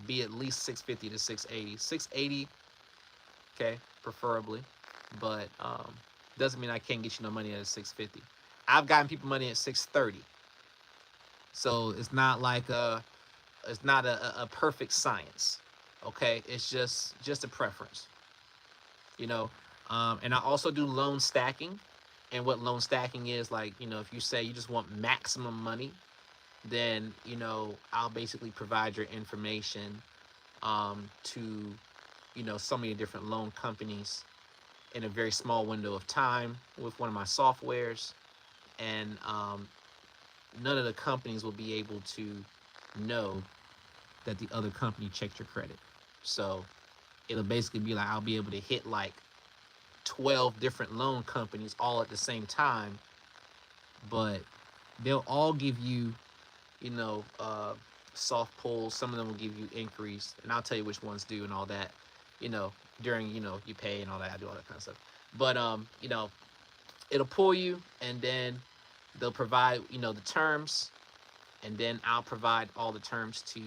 be at least 650 to 680. 680, okay, preferably, but doesn't mean I can't get you no money at 650. I've gotten people money at 630. So it's not like it's not a perfect science. Okay, it's just a preference, and I also do loan stacking. And what loan stacking is, like, if you say you just want maximum money, then I'll basically provide your information to so many different loan companies in a very small window of time with one of my softwares, and none of the companies will be able to know that the other company checked your credit. So it'll basically be like I'll be able to hit like 12 different loan companies all at the same time, but they'll all give you, soft pulls. Some of them will give you inquiries, and I'll tell you which ones do and all that, during, you pay and all that. I do all that kind of stuff. But, it'll pull you, and then they'll provide, the terms, and then I'll provide all the terms to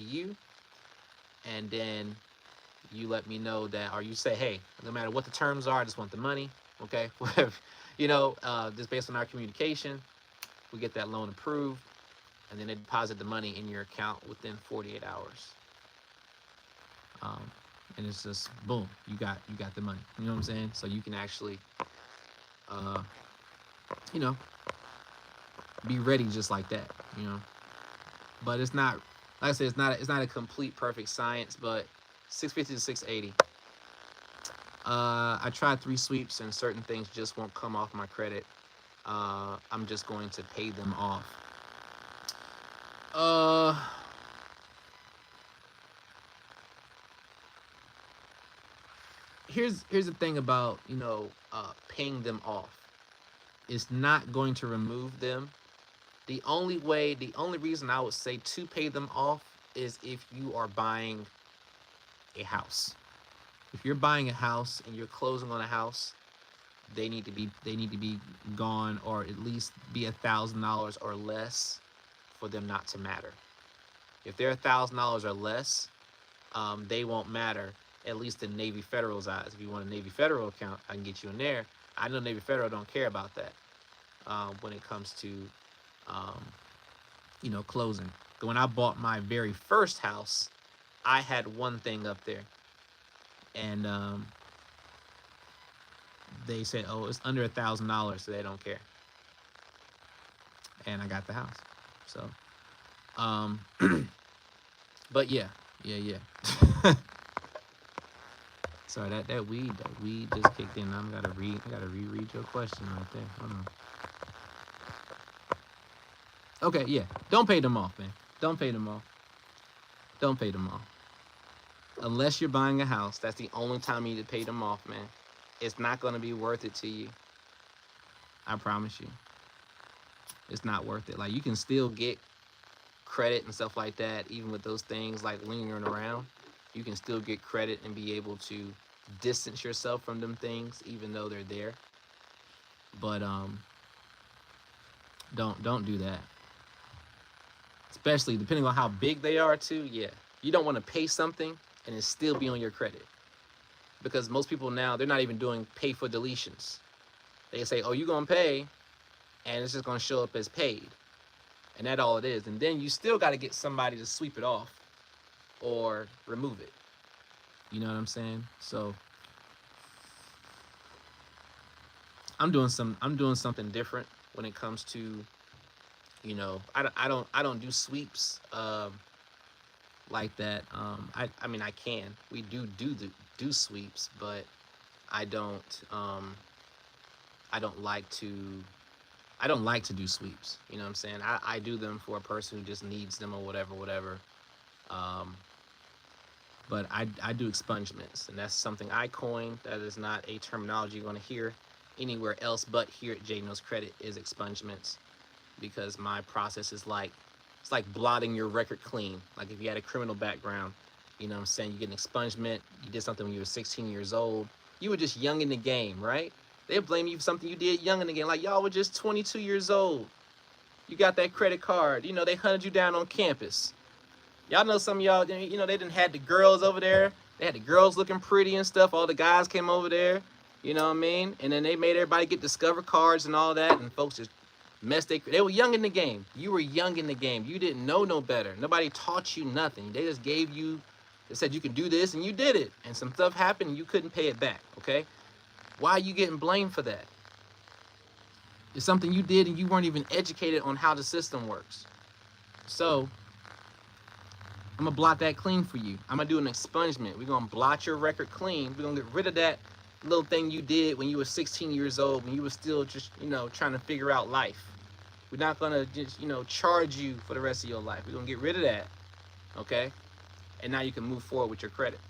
you. And then you let me know that, or you say, hey, no matter what the terms are, I just want the money. Okay. Whatever, just based on our communication. We get that loan approved, and then they deposit the money in your account within 48 hours. And it's just boom, you got the money. You know what I'm saying? So you can actually, you know, be ready just like that. You know, but it's not, like I said, it's not a complete perfect science. But 650 to 680. I tried 3 sweeps, and certain things just won't come off my credit. I'm just going to pay them off. Here's the thing about, you know, paying them off. It's not going to remove them. The only reason I would say to pay them off is if you are buying a house. If you're buying a house and you're closing on a house, they need to be gone, or at least be $1,000 or less for them not to matter. If they're $1,000 or less, they won't matter, at least in Navy Federal's eyes. If you want a Navy Federal account, I can get you in there. I know Navy Federal don't care about that when it comes to, you know, closing. When I bought my very first house, I had one thing up there, and they said, "Oh, it's under $1,000, so they don't care." And I got the house. So, but yeah. Sorry, that weed just kicked in. I gotta reread your question right there. Hold on. Okay, yeah. Don't pay them off, man. Don't pay them off. Don't pay them off. Unless you're buying a house, that's the only time you need to pay them off, man. It's not gonna be worth it to you. I promise you. It's not worth it. Like, you can still get credit and stuff like that, even with those things like lingering around. You can still get credit and be able to distance yourself from them things, even though they're there. But don't do that. Especially depending on how big they are too. Yeah, you don't want to pay something and it still be on your credit, because most people now, they're not even doing pay for deletions. They say, "Oh, you're gonna pay," and it's just gonna show up as paid, and that's all it is. And then you still got to get somebody to sweep it off or remove it. You know what I'm saying? So I'm doing something different when it comes to, you know, I don't do sweeps like that. I mean, I can. We do sweeps, but I don't like to do sweeps. You know what I'm saying? I do them for a person who just needs them or whatever. But I do expungements, and that's something I coined. That is not a terminology you're going to hear anywhere else but here at J Knows Credit, is expungements, because my process is like, it's like blotting your record clean. Like if you had a criminal background, you know what I'm saying, you get an expungement, you did something when you were 16 years old, you were just young in the game, right? They'll blame you for something you did young in the game. Like, y'all were just 22 years old. You got that credit card. You know, they hunted you down on campus. Y'all know some of y'all, you know, they didn't had the girls over there. They had the girls looking pretty and stuff. All the guys came over there. You know what I mean? And then they made everybody get Discover cards and all that. And folks just they were young in the game. You were young in the game. You didn't know no better. Nobody taught you nothing. They just gave you, they said you can do this, and you did it. And some stuff happened and you couldn't pay it back, okay? Why are you getting blamed for that? It's something you did and you weren't even educated on how the system works. So I'm gonna blot that clean for you. I'm gonna do an expungement. We're gonna blot your record clean. We're gonna get rid of that little thing you did when you were 16 years old, when you were still just, you know, trying to figure out life. We're not gonna just, you know, charge you for the rest of your life. We're gonna get rid of that, okay? And now you can move forward with your credit.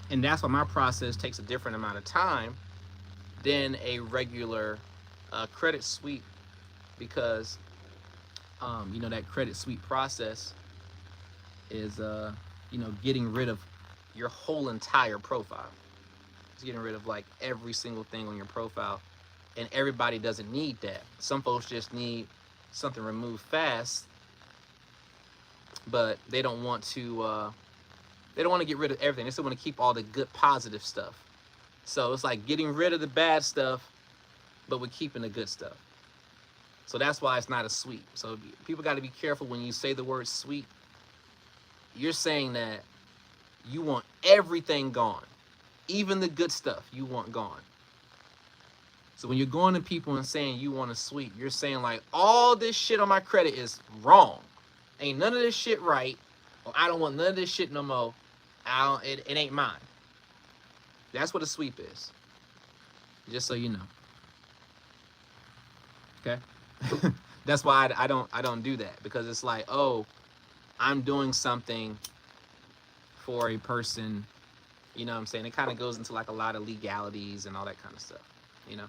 And that's why my process takes a different amount of time than a regular credit sweep, because you know, that credit sweep process is you know, getting rid of your whole entire profile. It's getting rid of like every single thing on your profile, and everybody doesn't need that. Some folks just need something removed fast, but they don't want to get rid of everything. They still want to keep all the good positive stuff. So it's like getting rid of the bad stuff, but we're keeping the good stuff. So that's why it's not a sweep. So people got to be careful when you say the word sweep. You're saying that you want everything gone, even the good stuff you want gone. So when you're going to people and saying you want a sweep, you're saying like, all this shit on my credit is wrong. Ain't none of this shit right. Or I don't want none of this shit no more. It ain't mine. That's what a sweep is. Just so you know. Okay? That's why I don't do that, because it's like, oh, I'm doing something for a person, you know what I'm saying? It kind of goes into like a lot of legalities and all that kind of stuff, you know?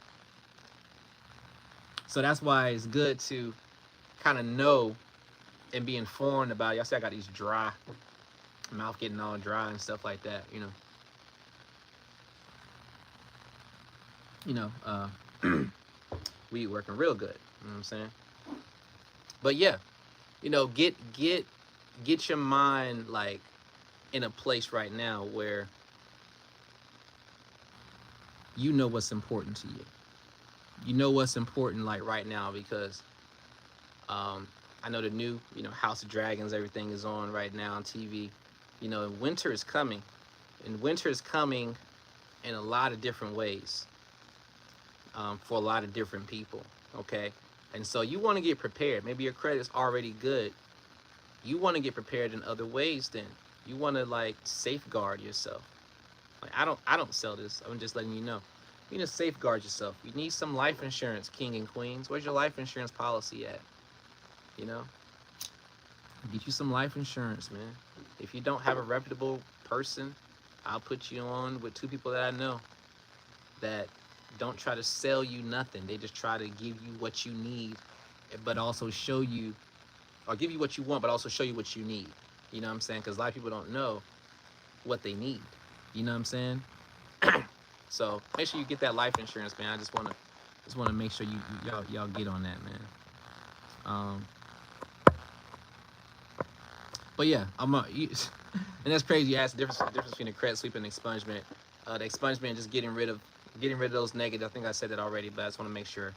So that's why it's good to kind of know and be informed about it. Y'all see I got these dry, mouth getting all dry and stuff like that, you know. Weed working real good, you know what I'm saying? But yeah, you know, get your mind like in a place right now where you know what's important to you. You know what's important like right now, because I know the new, you know, House of Dragons, everything is on right now on TV. You know, winter is coming. And winter is coming in a lot of different ways for a lot of different people, okay? And so you want to get prepared. Maybe your credit's already good. You want to get prepared in other ways then. You want to like safeguard yourself. Like I don't sell this. I'm just letting you know. You need to safeguard yourself. You need some life insurance, king and queens. Where's your life insurance policy at? You know? Get you some life insurance, man. If you don't have a reputable person, I'll put you on with 2 people that I know that don't try to sell you nothing. They just try to give you what you need, but also show you, or give you what you want, but also show you what you need. You know what I'm saying? Because a lot of people don't know what they need. You know what I'm saying? So make sure you get that life insurance, man. I just wanna make sure y'all get on that, man. But yeah, and that's crazy. You asked the difference between the credit sweep and the expungement. The expungement just getting rid of those negatives. I think I said that already, but I just want to make sure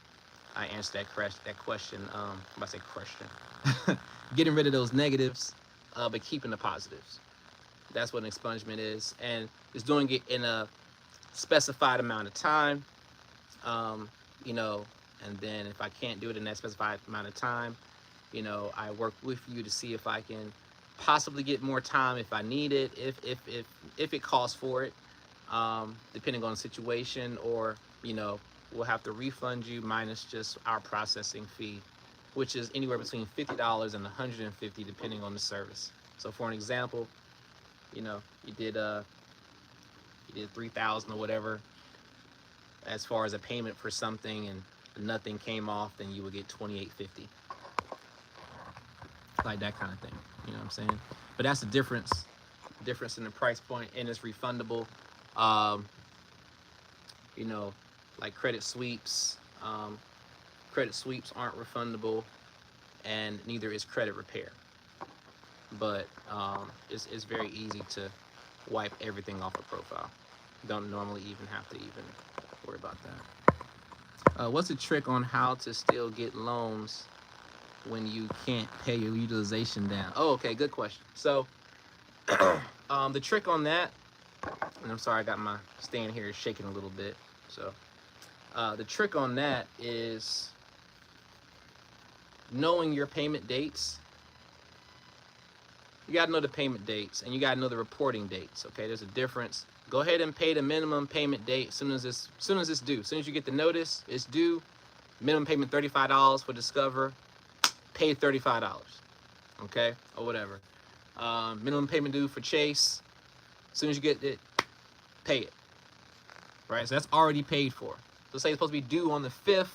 I answer that question. I'm about to say question. Getting rid of those negatives, but keeping the positives. That's what an expungement is, and it's doing it in a specified amount of time. You know, and then if I can't do it in that specified amount of time, you know, I work with you to see if I can possibly get more time if I need it, if it calls for it, depending on the situation, or, you know, we'll have to refund you minus just our processing fee, which is anywhere between $50 and $150 depending on the service. So for an example, you know, you did 3,000 or whatever as far as a payment for something, and nothing came off, then you would get $28.50. Like that kind of thing, you know what I'm saying? But that's the difference in the price point, and it's refundable. You know, like credit sweeps aren't refundable, and neither is credit repair. But it's very easy to wipe everything off a profile. You don't normally even have to worry about that. What's the trick on how to still get loans when you can't pay your utilization down? Oh, okay, good question. So the trick on that, and I'm sorry, I got my stand here shaking a little bit. So the trick on that is knowing your payment dates. You gotta know the payment dates, and you gotta know the reporting dates. Okay, there's a difference. Go ahead and pay the minimum payment date as soon as it's due. As soon as you get the notice, it's due. Minimum payment $35 for Discover. Pay $35, okay, or whatever. Minimum payment due for Chase. As soon as you get it, pay it. Right, so that's already paid for. So say it's supposed to be due on the 5th.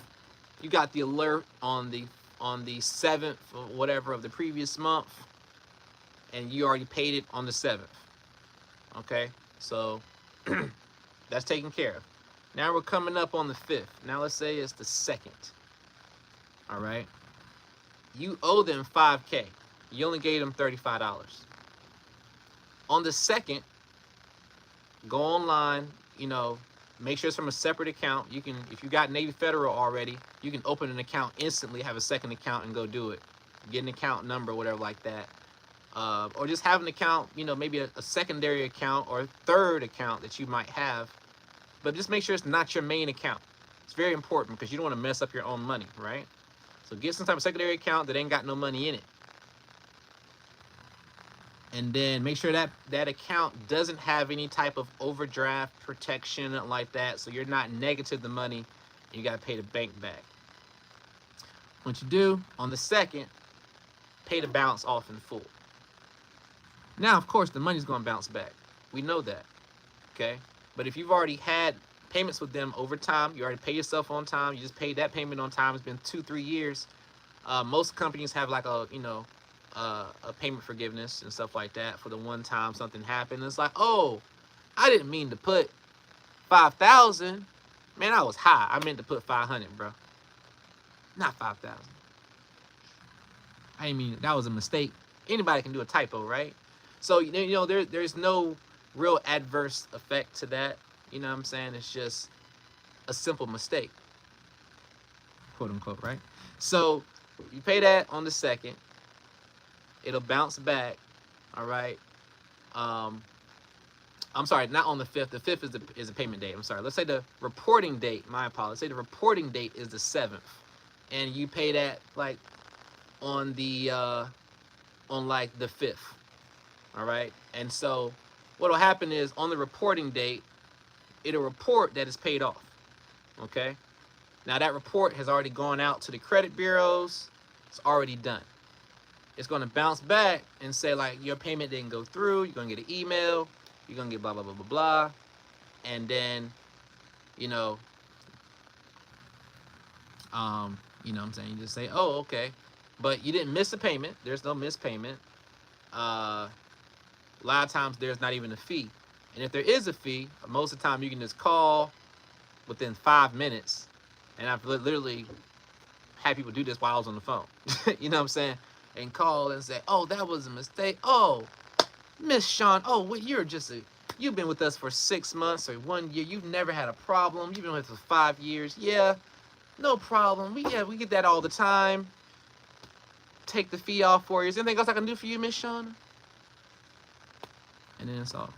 You got the alert on the 7th or whatever of the previous month, and you already paid it on the 7th. Okay, so that's taken care of. Now we're coming up on the 5th. Now let's say it's the 2nd. All right. You owe them $5K. You only gave them $35. On the 2nd, go online, you know, make sure it's from a separate account. You can, if you got Navy Federal already, you can open an account instantly, have a second account, and go do it. Get an account number, whatever like that. Or just have an account, you know, maybe a secondary account or a third account that you might have. But just make sure it's not your main account. It's very important because you don't want to mess up your own money, right? So get some type of secondary account that ain't got no money in it. And then make sure that that account doesn't have any type of overdraft protection like that, so you're not negative the money and you got to pay the bank back. What you do on the second, pay the balance off in full. Now, of course, the money's going to bounce back. We know that, okay? But if you've already had payments with them over time, you already pay yourself on time, you just paid that payment on time, it's been 2-3 years. Most companies have like a, you know, a payment forgiveness and stuff like that for the one time something happened. It's like, oh, I didn't mean to put 5,000. Man, I was high. I meant to put 500, bro. Not 5,000. I didn't mean, that was a mistake. Anybody can do a typo, right? So, you know, there's no real adverse effect to that. You know what I'm saying? It's just a simple mistake, quote unquote, right? So you pay that on the second. It'll bounce back, all right? I'm sorry, not on the 5th. The 5th is the payment date. I'm sorry. Let's say the reporting date, my apologies. Say the reporting date is the 7th. And you pay that like on the on like the 5th. All right? And so what'll happen is on the reporting date, it'll report that it's paid off. Okay? Now that report has already gone out to the credit bureaus. It's already done. It's going to bounce back and say like your payment didn't go through. You're going to get an email. You're going to get blah, blah, blah, blah, blah. And then, you know what I'm saying? You just say, oh, okay. But you didn't miss a payment. There's no missed payment. A lot of times there's not even a fee. And if there is a fee, most of the time you can just call within 5 minutes. And I've literally had people do this while I was on the phone. You know what I'm saying? And call and say, oh, that was a mistake. Oh, Miss Sean, oh, well, you've been with us for 6 months or 1 year. You've never had a problem. You've been with us for 5 years. Yeah, no problem. We get that all the time. Take the fee off for you. Is there anything else I can do for you, Miss Sean? And then it's all.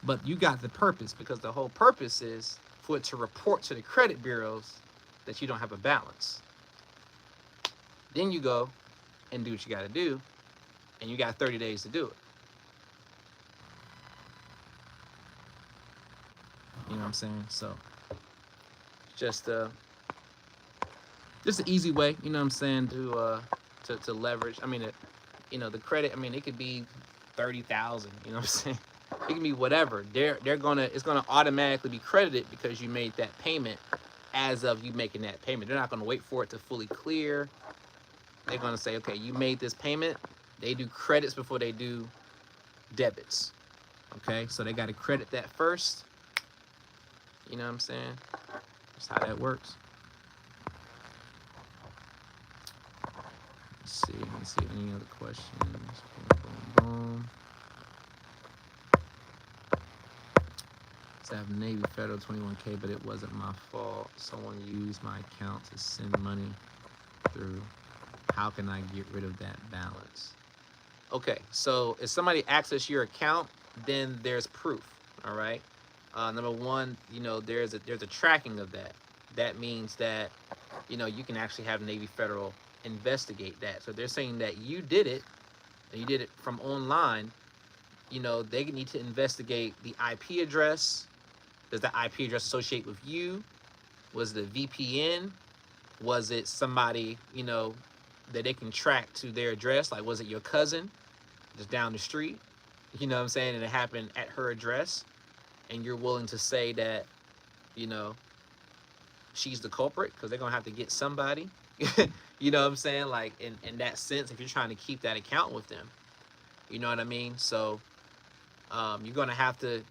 But you got the purpose, because the whole purpose is for it to report to the credit bureaus that you don't have a balance. Then you go and do what you got to do, and you got 30 days to do it. You know what I'm saying? So just an easy way, you know what I'm saying, to leverage. I mean, the credit, I mean, it could be 30,000, you know what I'm saying? It can be whatever. It's gonna automatically be credited because you made that payment as of you making that payment. They're not gonna wait for it to fully clear. They're gonna say, okay, you made this payment. They do credits before they do debits. Okay, so they gotta credit that first. You know what I'm saying? That's how that works. Let's see, any other questions? Boom, boom, boom. I have Navy Federal 21K, but it wasn't my fault. Someone used my account to send money through. How can I get rid of that balance? Okay, so if somebody access your account, then there's proof. All right. Number one, there's a tracking of that. That means that you can actually have Navy Federal investigate that. So they're saying that you did it, and you did it from online. They need to investigate the IP address. Does the IP address associate with you? Was it a VPN? Was it somebody, that they can track to their address? Like, was it your cousin just down the street? You know what I'm saying? And it happened at her address. And you're willing to say that, she's the culprit, because they're going to have to get somebody. You know what I'm saying? Like, in that sense, if you're trying to keep that account with them. You know what I mean? So you're going to have to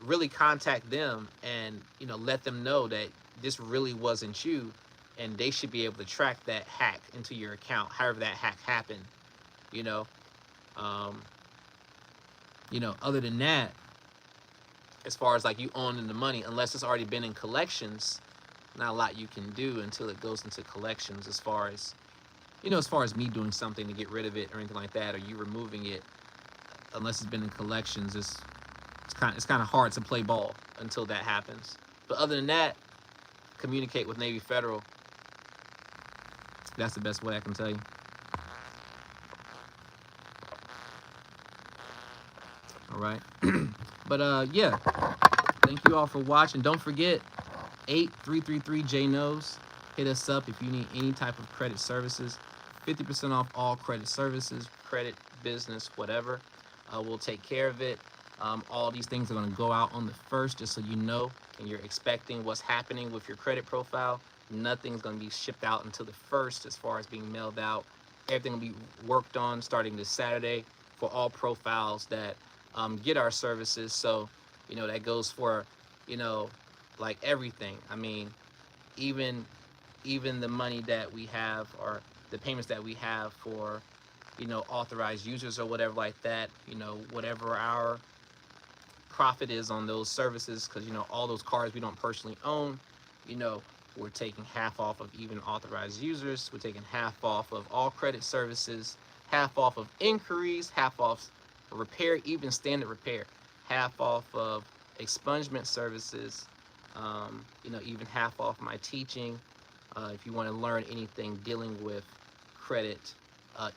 really contact them and, let them know that this really wasn't you, and they should be able to track that hack into your account, however that hack happened, other than that, as far as like you owning the money, unless it's already been in collections, not a lot you can do until it goes into collections. As far as as far as me doing something to get rid of it or anything like that, or you removing it, unless it's been in collections, it's kind of hard to play ball until that happens. But other than that, communicate with Navy Federal. That's the best way I can tell you. All right. But yeah, thank you all for watching. Don't forget 8333 J Knows. Hit us up if you need any type of credit services. 50% off all credit services, credit, business, whatever. We'll take care of it. All these things are going to go out on the 1st, just so you know, and you're expecting what's happening with your credit profile. Nothing's going to be shipped out until the 1st as far as being mailed out. Everything will be worked on starting this Saturday for all profiles that get our services. So, that goes for, like everything. I mean, even the money that we have, or the payments that we have for, authorized users or whatever like that, whatever our profit is on those services, because, all those cards we don't personally own, we're taking half off of even authorized users. We're taking half off of all credit services, half off of inquiries, half off repair, even standard repair, half off of expungement services, even half off my teaching. If you want to learn anything dealing with credit,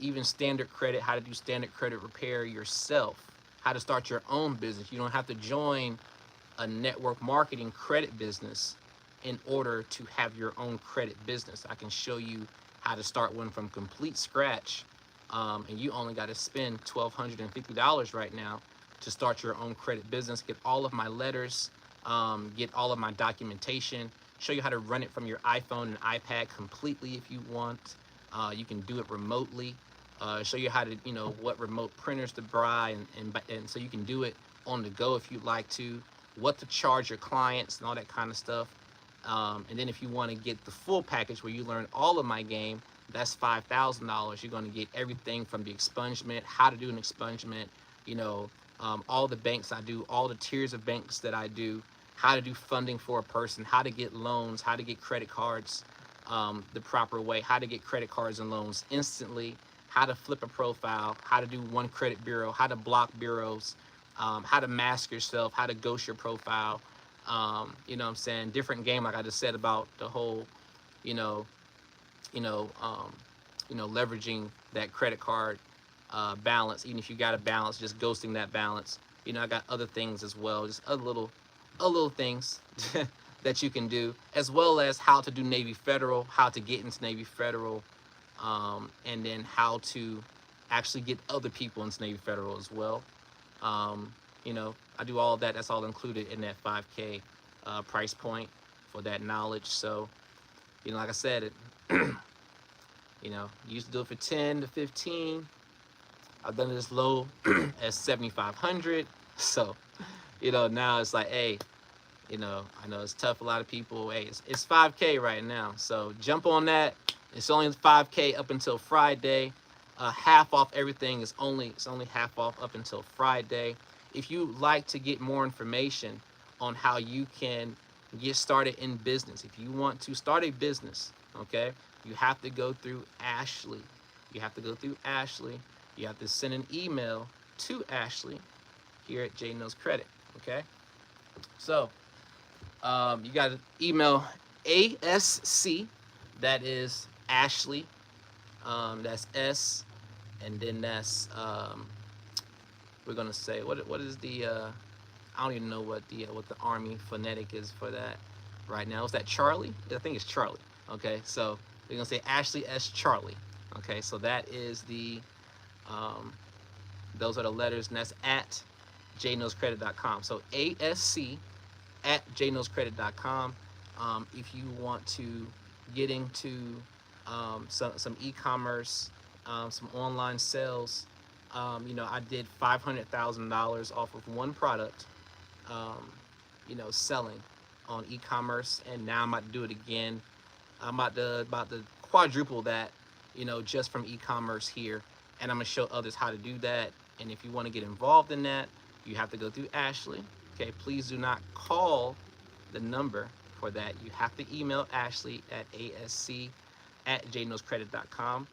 even standard credit, how to do standard credit repair yourself, how to start your own business. You don't have to join a network marketing credit business in order to have your own credit business. I can show you how to start one from complete scratch, and you only got to spend $1,250 right now to start your own credit business. Get all of my letters, get all of my documentation, show you how to run it from your iPhone and iPad completely if you want. You can do it remotely. Show you how to, what remote printers to buy, and so you can do it on the go if you'd like to, what to charge your clients and all that kind of stuff. And then if you want to get the full package where you learn all of my game, that's $5,000. You're going to get everything from the expungement, how to do an expungement, all the banks I do, all the tiers of banks that I do, how to do funding for a person, how to get loans, how to get credit cards the proper way, how to get credit cards and loans instantly, how to flip a profile, how to do one credit bureau, how to block bureaus, how to mask yourself, how to ghost your profile. You know what I'm saying? Different game, like I just said about the whole, leveraging that credit card balance. Even if you got a balance, just ghosting that balance. I got other things as well, just other little things that you can do, as well as how to do Navy Federal, how to get into Navy Federal, and then how to actually get other people into Navy Federal as well. I do all of that. That's all included in that 5K price point for that knowledge. So, like I said, used to do it for 10 to 15. I've done it as low as 7,500. So, now it's like, hey, I know it's tough for a lot of people. Hey, it's 5K right now. So jump on that. It's only 5K up until Friday. Half off everything it's only half off up until Friday. If you like to get more information on how you can get started in business, if you want to start a business, okay, you have to go through Ashley. You have to send an email to Ashley here at J Knows Credit, okay? So you got to email ASC, that is Ashley, that's S, and then that's we're gonna say what is the I don't even know what the Army phonetic is for that right now. Is that Charlie? I think it's Charlie. Okay, so we're gonna say Ashley S. Charlie. Okay, so that is the those are the letters, and that's at jknowscredit.com. So ASC at jknowscredit.com. If you want to get into some e-commerce, some online sales, I did $500,000 off of one product, selling on e-commerce, and now I'm about to do it again. I'm about to quadruple that, just from e-commerce here, and I'm gonna show others how to do that. And if you want to get involved in that, you have to go through Ashley. Okay, please do not call the number for that. You have to email Ashley at asc@jnoscredit.com,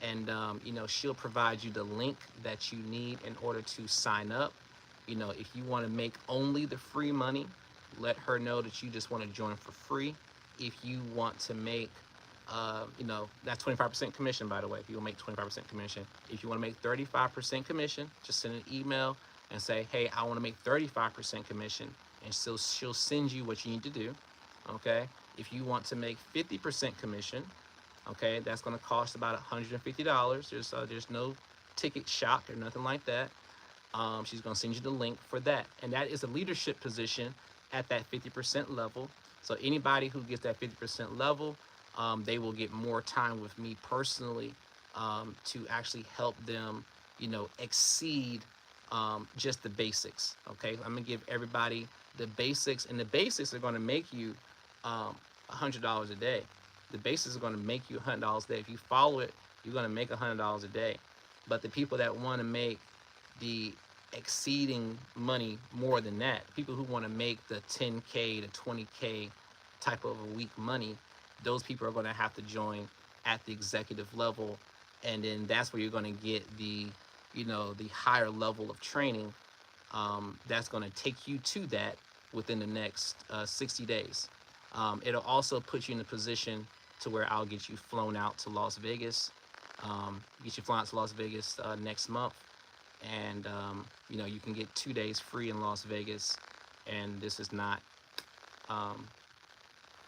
and she'll provide you the link that you need in order to sign up. If you want to make only the free money, let her know that you just want to join for free. If you want to make that's 25% commission, by the way. If you want to make 25% commission, if you want to make 35% commission, just send an email and say, hey, I want to make 35% commission, and she'll send you what you need to do. Okay. If you want to make 50% commission, okay, that's going to cost about $150. There's no ticket shock or nothing like that. She's going to send you the link for that, and that is a leadership position at that 50% level. So anybody who gets that 50% level, they will get more time with me personally to actually help them, exceed just the basics. Okay, I'm gonna give everybody the basics, and the basics are going to make you $100 a day. The basics are going to make you $100 a day. If you follow it, you're going to make $100 a day. But the people that want to make the exceeding money more than that, people who want to make the 10K to 20K type of a week money, those people are going to have to join at the executive level, and then that's where you're going to get the the higher level of training that's going to take you to that within the next 60 days. It'll also put you in a position to where I'll get you flown out to Las Vegas, next month, and you can get 2 days free in Las Vegas, and this is not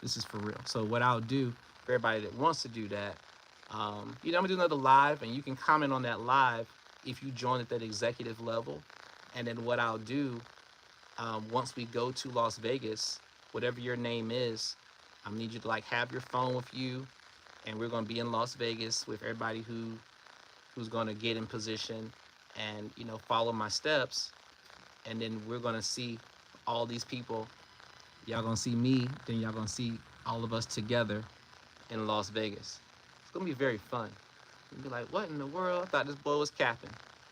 this is for real. So what I'll do for everybody that wants to do that, I'm gonna do another live, and you can comment on that live if you join at that executive level. And then what I'll do, once we go to Las Vegas, whatever your name is, I need you to have your phone with you, and we're gonna be in Las Vegas with everybody who's gonna get in position and follow my steps, and then we're gonna see all these people. Y'all gonna see me, then y'all gonna see all of us together in Las Vegas. It's gonna be very fun. You'll be like, what in the world? I thought this boy was capping.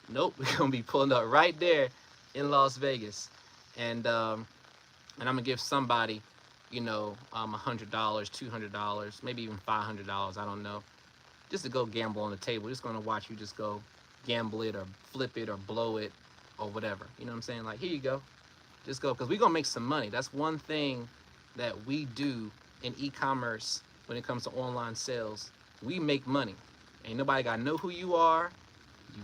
Nope, we're gonna be pulling up right there in Las Vegas. And I'm gonna give somebody, $100, $200, maybe even $500, I don't know, just to go gamble on the table. Just gonna watch you just go gamble it or flip it or blow it or whatever. You know what I'm saying? Like, here you go. Just go, because we're gonna make some money. That's one thing that we do in e-commerce when it comes to online sales. We make money. Ain't nobody gotta know who you are.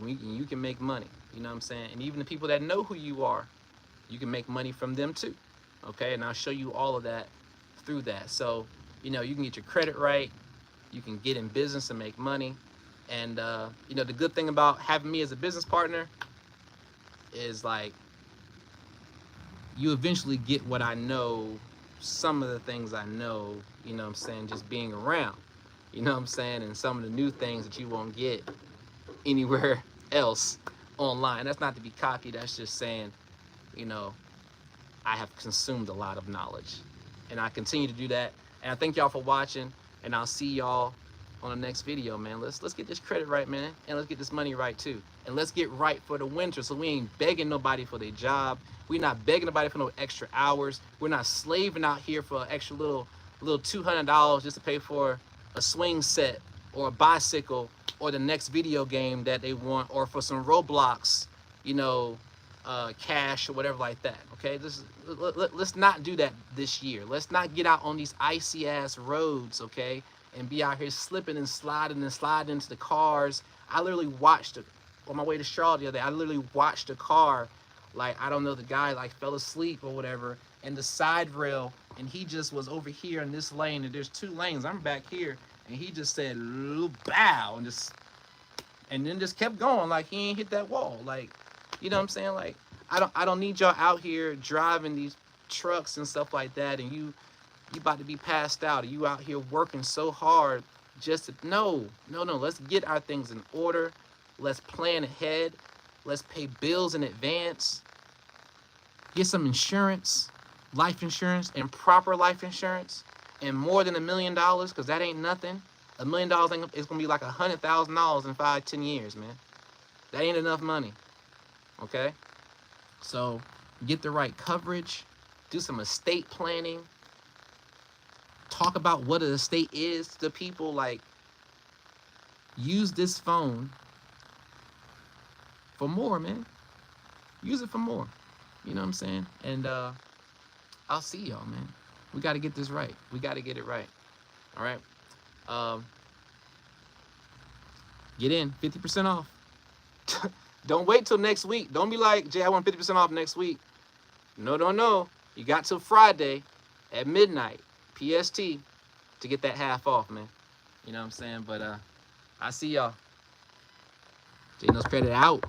You can make money. You know what I'm saying? And even the people that know who you are, you can make money from them too. Okay, and I'll show you all of that through that. So, you can get your credit right. You can get in business and make money. And the good thing about having me as a business partner is you eventually get what I know, some of the things I know, just being around, and some of the new things that you won't get anywhere else online. That's not to be cocky, that's just saying, I have consumed a lot of knowledge, and I continue to do that. And I thank y'all for watching, and I'll see y'all on the next video, man. Let's get this credit right, man, and let's get this money right too. And let's get right for the winter, so we ain't begging nobody for their job. We're not begging nobody for no extra hours. We're not slaving out here for an extra little $200 just to pay for a swing set or a bicycle or the next video game that they want, or for some Roblox, cash or whatever like that. Okay, let's not do that this year. Let's not get out on these icy ass roads, okay, and be out here slipping and sliding into the cars. I literally watched it on my way to Charlotte the other day. I literally watched a car, I don't know, the guy fell asleep or whatever, and the side rail, and he just was over here in this lane, and there's 2 lanes. I'm back here, and he just said bow, and then just kept going he ain't hit that wall. You know what I'm saying? I don't need y'all out here driving these trucks and stuff like that, and you about to be passed out, or you out here working so hard just to, no. Let's get our things in order. Let's plan ahead. Let's pay bills in advance. Get some insurance, life insurance, and proper life insurance, and more than $1 million, because that ain't nothing. $1 million is gonna be like $100,000 in 5-10 years, man. That ain't enough money. Okay, so get the right coverage, do some estate planning, talk about what an estate is to people. Like, use this phone for more, man. Use it for more. You know what I'm saying? And I'll see y'all, man. We got to get this right. We got to get it right. All right. Get in 50% off. Don't wait till next week. Don't be like, Jay, I want 50% off next week. No, no, no. You got till Friday at midnight PST to get that half off, man. You know what I'm saying? But I see y'all. Jay Knows Credit out.